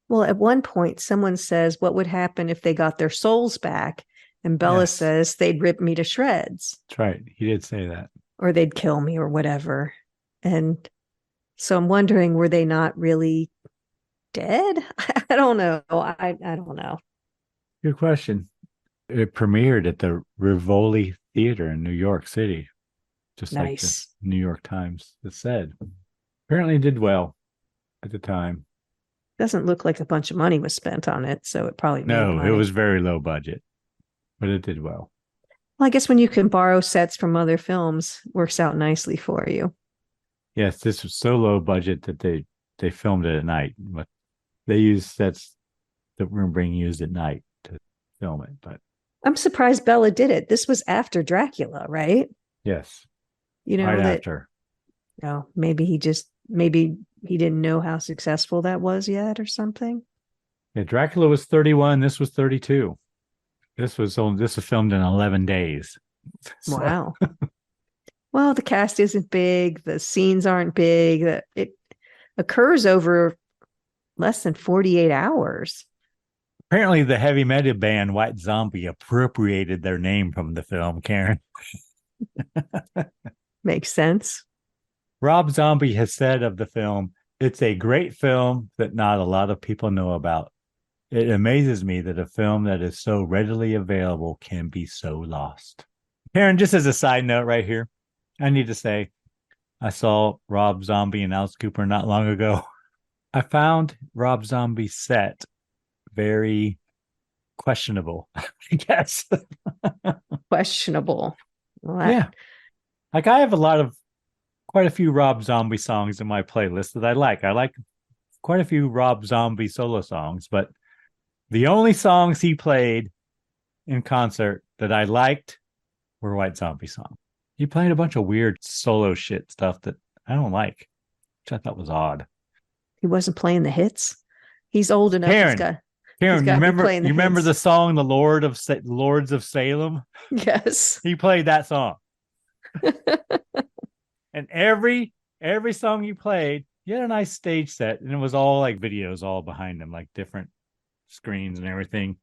Well, at one point, someone says, what would happen if they got their souls back? And Bella says, they'd rip me to shreds. That's right. He did say that. or they'd kill me or whatever. And so I'm wondering, were they not really dead? I don't know. I don't know. Good question. It premiered at the Rivoli Theater in New York City, just like the Nice. New York Times has said. Apparently did well at the time. Doesn't look like a bunch of money was spent on it, so it probably made No, money. it was very low budget, but it did well. Well, I guess when you can borrow sets from other films, works out nicely for you. Yes, this was so low budget that they filmed it at night. But they used sets that were being used at night to film it. But I'm surprised Bella did it. This was after Dracula, right? yes, You know, right that, after. no, maybe he didn't know how successful that was yet or something. Yeah, Dracula was 31. This was 32. This was filmed in 11 days. So, Wow. Well, the cast isn't big. The scenes aren't big. It occurs over less than 48 hours. apparently, the heavy metal band White Zombie appropriated their name from the film, Karen. Makes sense. Rob Zombie has said of the film, "It's a great film that not a lot of people know about. It amazes me that a film that is so readily available can be so lost." Karen, just as a side note right here, I need to say, I saw Rob Zombie and Alice Cooper not long ago. I found Rob Zombie's set very questionable, I guess. Questionable. Well, Yeah. Like I have quite a few Rob Zombie songs in my playlist that I like. I like quite a few Rob Zombie solo songs, but the only songs he played in concert that I liked were White Zombie songs. He played a bunch of weird solo shit stuff that I don't like, which I thought was odd. He wasn't playing the hits. He's old enough. Karen, you remember the song "The Lords of Salem"? Yes. He played that song, and every song he played, he had a nice stage set, and it was all like videos all behind him, like different screens and everything.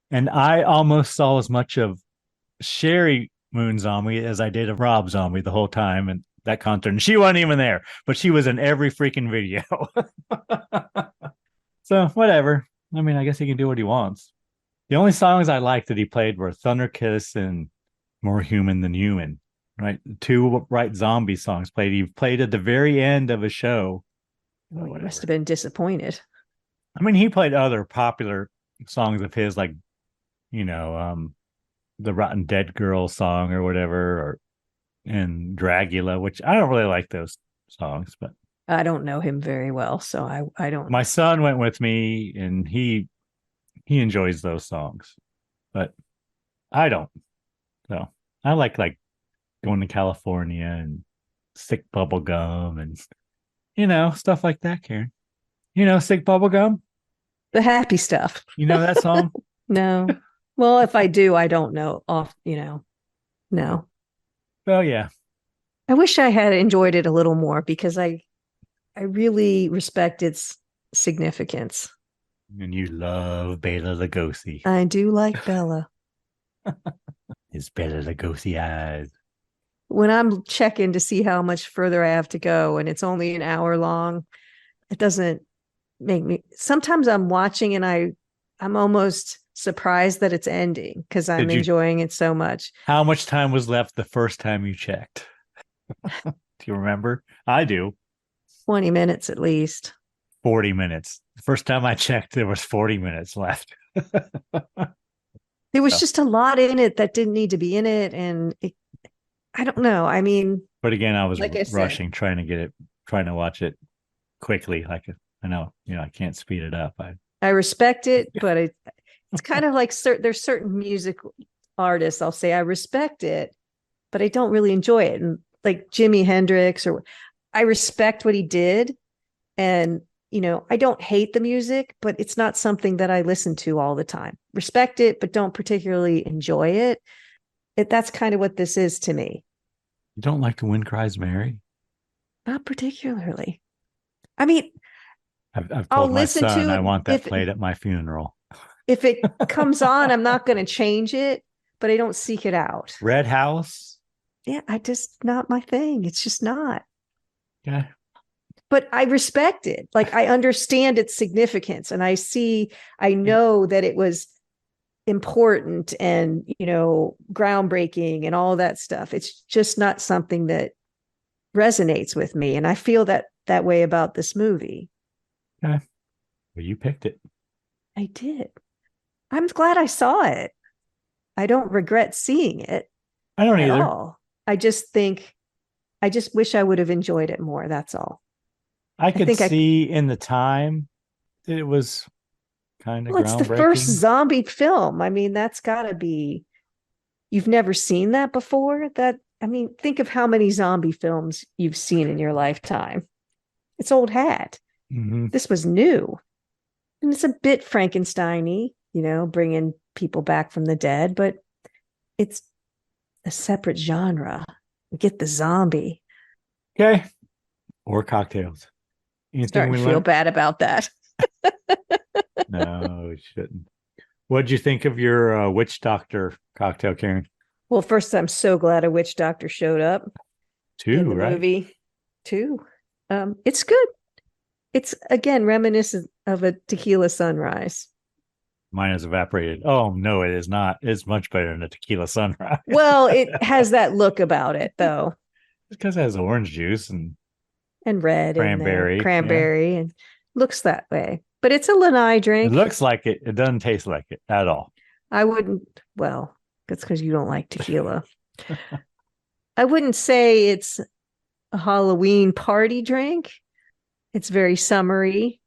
And I almost saw as much of Sherry Moon Zombie as I did of Rob Zombie the whole time and that concert. And she wasn't even there, but she was in every freaking video. So whatever. I mean, I guess he can do what he wants. The only songs I liked that he played were Thunder Kiss and More Human Than Human, right? Two White Zombie songs played. He played at the very end of a show. Well, you must have been disappointed. I mean, he played other popular songs of his, like, the Rotten Dead Girl song or whatever, and Dracula, which I don't really like those songs, but I don't know him very well, so I don't. My son went with me, and he enjoys those songs, but I don't. So I like going to California and Sick Bubble Gum and stuff like that, Karen. Sick Bubble Gum? The happy stuff. You know that song? No. Well, if I do, I don't know no. Well, yeah. I wish I had enjoyed it a little more because I really respect its significance. And you love Bela Lugosi. I do like Bella. His Bela Lugosi eyes. When I'm checking to see how much further I have to go and it's only an hour long, it doesn't make me. Sometimes I'm watching and I'm almost surprised that it's ending because I'm enjoying it so much. How much time was left the first time you checked? Do you remember? I do. 20 minutes at least. 40 minutes. The first time I checked, there was 40 minutes left. There was just a lot in it that didn't need to be in it. And I don't know. I mean, but again, I was rushing, trying to watch it quickly. Like I know, I can't speed it up. I respect it, but it's kind of like there's certain music artists, I'll say I respect it, but I don't really enjoy it. And like Jimi Hendrix, or I respect what he did. And, I don't hate the music, but it's not something that I listen to all the time. Respect it, but don't particularly enjoy it. That's kind of what this is to me. You don't like The Wind Cries Mary? Not particularly. I mean, I've told my son I want that played at my funeral. If it comes on, I'm not going to change it, but I don't seek it out. Red House, yeah, I just not my thing. It's just not. Yeah. But I respect it. Like, I understand its significance, and I know that it was important and, groundbreaking and all that stuff. It's just not something that resonates with me. And I feel that way about this movie. Okay. Well, you picked it. I did. I'm glad I saw it. I don't regret seeing it I don't at either. all. I just wish I would have enjoyed it more. That's all. I could think see in the time that it was kind of Well, it's the first groundbreaking. zombie film. I mean, that's gotta be, you've never seen that before? Think of how many zombie films you've seen in your lifetime. It's old hat. Mhm. This was new. And it's a bit Frankenstein-y, bringing people back from the dead, but it's a separate genre. Get the zombie. Okay. Or cocktails. Anything Starting we to feel learned? bad about that. No, it shouldn't. What'd you think of your witch doctor cocktail, Karen? Well, first, I'm so glad a witch doctor showed up in Two, the right? movie. Two. It's good. It's, again, reminiscent of a tequila sunrise. Mine is evaporated. Oh, no, it is not. It's much better than a tequila sunrise. Well, it has that look about it, though. It's because it has orange juice and Red cranberry. cranberry, and looks that way. But it's a lanai drink. It looks like it. It doesn't taste like it at all. I wouldn't, well, that's because you don't like tequila. I wouldn't say it's a Halloween party drink. It's very summery,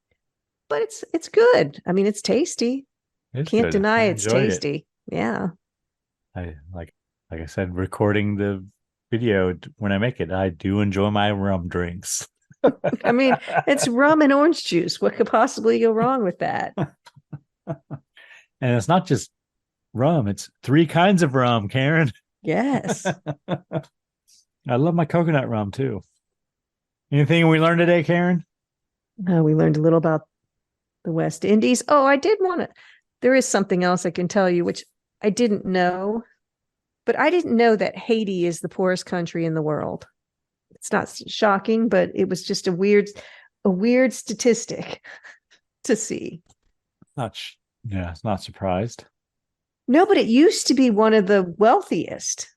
but it's good. I mean, it's tasty. It's Can't good. deny I it's enjoyed tasty. Yeah. I like I said, recording the video when I make it. I do enjoy my rum drinks. I mean, it's rum and orange juice. What could possibly go wrong with that? And it's not just rum, it's 3 kinds of rum, Karen. Yes. I love my coconut rum too. Anything we learned today, Karen? We learned a little about the West Indies. Oh, I did want to, there is something else I can tell you, which I didn't know, but I didn't know that Haiti is the poorest country in the world. It's not shocking, but it was just a weird statistic to see. It's not surprised. No, but it used to be one of the wealthiest.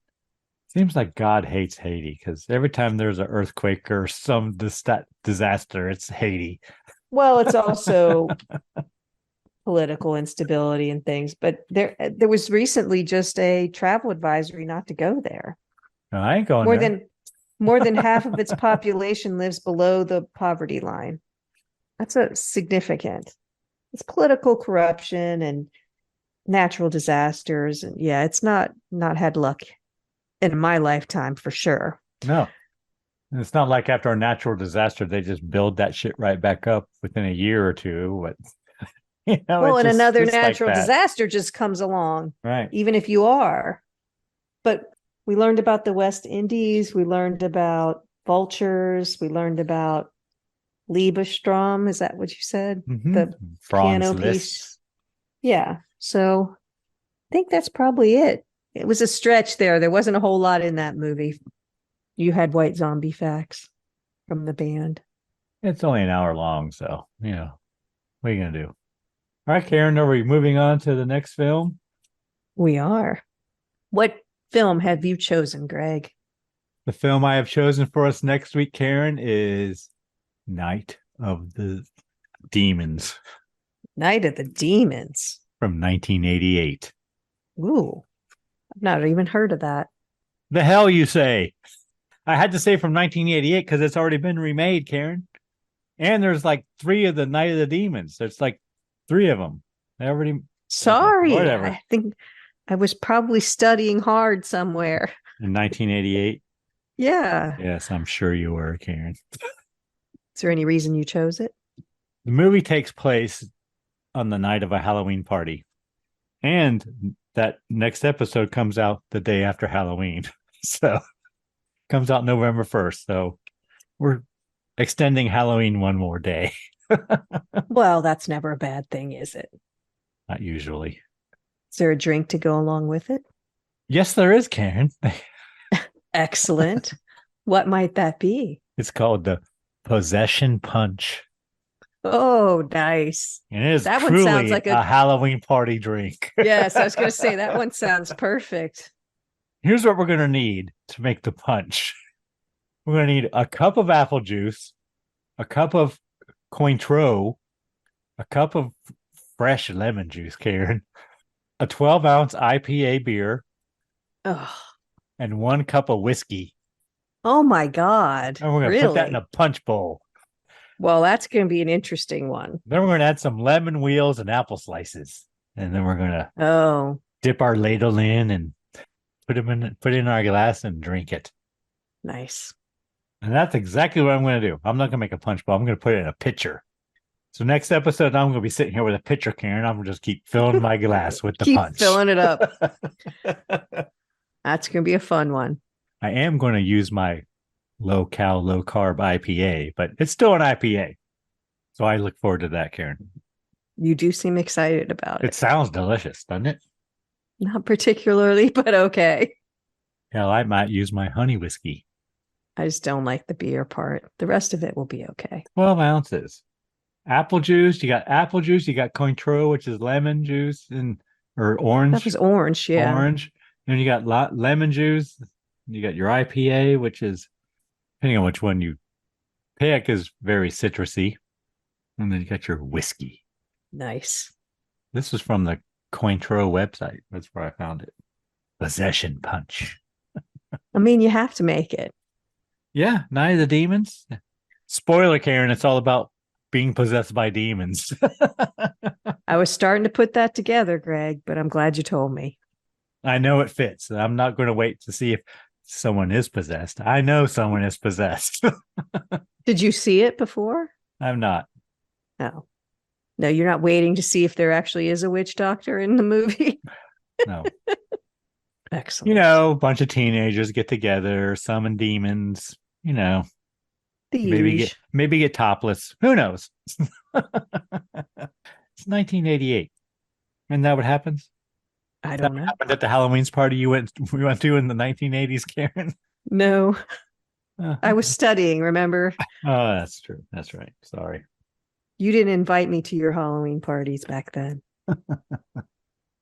Seems like God hates Haiti because every time there's an earthquake or some disaster, it's Haiti. Well, it's also political instability and things, but there was recently just a travel advisory not to go there. No, I ain't going there. More than half of its population lives below the poverty line. That's a significant. It's political corruption and natural disasters, and yeah, it's not had luck in my lifetime for sure. No. It's not like after a natural disaster, they just build that shit right back up within a year or two. But, and another natural disaster just comes along. Right. Even if you are. But we learned about the West Indies. We learned about vultures. We learned about Liebestrom. Is that what you said? Mm-hmm. The piano piece. Yeah. So I think that's probably it. It was a stretch there. There wasn't a whole lot in that movie. You had White Zombie facts from the band. It's only an hour long, so, what are you going to do? All right, Karen, are we moving on to the next film? We are. What film have you chosen, Greg? The film I have chosen for us next week, Karen, is Night of the Demons. Night of the Demons. From 1988. Ooh, I've not even heard of that. The hell you say? I had to say from 1988 because it's already been remade, Karen. And there's like 3 of the Night of the Demons. There's like 3 of them. They already. Sorry, whatever. I think I was probably studying hard somewhere. In 1988? Yeah. Yes, I'm sure you were, Karen. Is there any reason you chose it? The movie takes place on the night of a Halloween party. And that next episode comes out the day after Halloween. So comes out November 1st. So we're extending Halloween one more day. Well, that's never a bad thing, is it? Not usually. Is there a drink to go along with it? Yes, there is, Karen. Excellent. What might that be? It's called the Possession Punch. Oh, nice. And it is That one truly sounds like a Halloween party drink. Yes, I was going to say that one sounds perfect. Here's what we're going to need to make the punch. We're going to need a cup of apple juice, a cup of Cointreau, a cup of fresh lemon juice, Karen, a 12-ounce IPA beer, Oh, and 1 cup of whiskey. oh my God. And we're going to put that in a punch bowl. Well, that's going to be an interesting one. Then we're going to add some lemon wheels and apple slices. And then we're going to dip our ladle in and put it in our glass and drink it. Nice. And that's exactly what I'm going to do. I'm not going to make a punch bowl. I'm going to put it in a pitcher. So next episode, I'm going to be sitting here with a pitcher, Karen. I'm going to just keep filling my glass with the punch. Keep filling it up. That's going to be a fun one. I am going to use my low-cal, low-carb IPA, but it's still an IPA. So I look forward to that, Karen. You do seem excited about it. It sounds delicious, doesn't it? Not particularly, but okay. Hell, I might use my honey whiskey. I just don't like the beer part. The rest of it will be okay. 12 ounces. Apple juice. You got apple juice. You got Cointreau, which is lemon juice, or orange. That was orange, yeah. Orange. And you got lemon juice. You got your IPA, which is, depending on which one you pick, is very citrusy. And then you got your whiskey. Nice. This was from the Cointreau website. That's where I found it. Possession Punch. I mean, you have to make it. Yeah, Night of the Demons. Spoiler, Karen, it's all about being possessed by demons. I was starting to put that together, Greg, but I'm glad you told me. I know it fits. I'm not going to wait to see if someone is possessed. I know someone is possessed. Did you see it before? I'm not. No. No, you're not waiting to see if there actually is a witch doctor in the movie? No. Excellent. You know, a bunch of teenagers get together, summon demons, you know. Maybe get topless. Who knows? It's 1988. Isn't that what happens? I don't know. Happened at the Halloween's party we went to in the 1980s, Karen? No. I was studying, remember? Oh, that's true. That's right. Sorry. You didn't invite me to your Halloween parties back then. All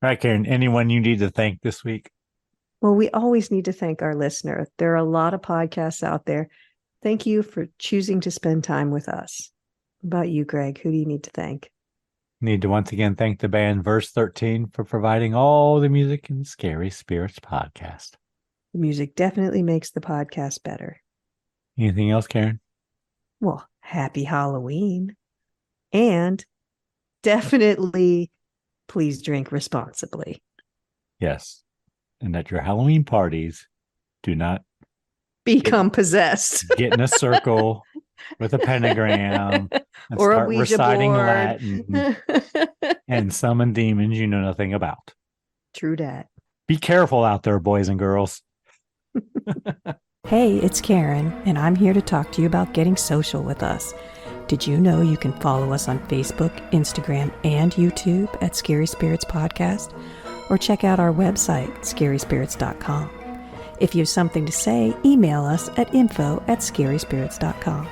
right, Karen, anyone you need to thank this week? Well, we always need to thank our listener. There are a lot of podcasts out there. Thank you for choosing to spend time with us. What about you, Greg? Who do you need to thank? Need to once again thank the band Verse 13 for providing all the music in the Scary Spirits podcast. The music definitely makes the podcast better. Anything else, Karen? Well, happy Halloween. And definitely please drink responsibly. Yes. And at your Halloween parties, do not become possessed. Get in a circle with a pentagram and or start a Ouija reciting board. Latin and summon demons you know nothing about. True dat. Be careful out there, boys and girls. Hey, it's Karen, and I'm here to talk to you about getting social with us. Did you know you can follow us on Facebook, Instagram, and YouTube at Scary Spirits Podcast? Or check out our website, scaryspirits.com. If you have something to say, email us at info@scaryspirits.com.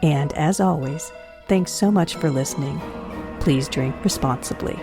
And as always, thanks so much for listening. Please drink responsibly.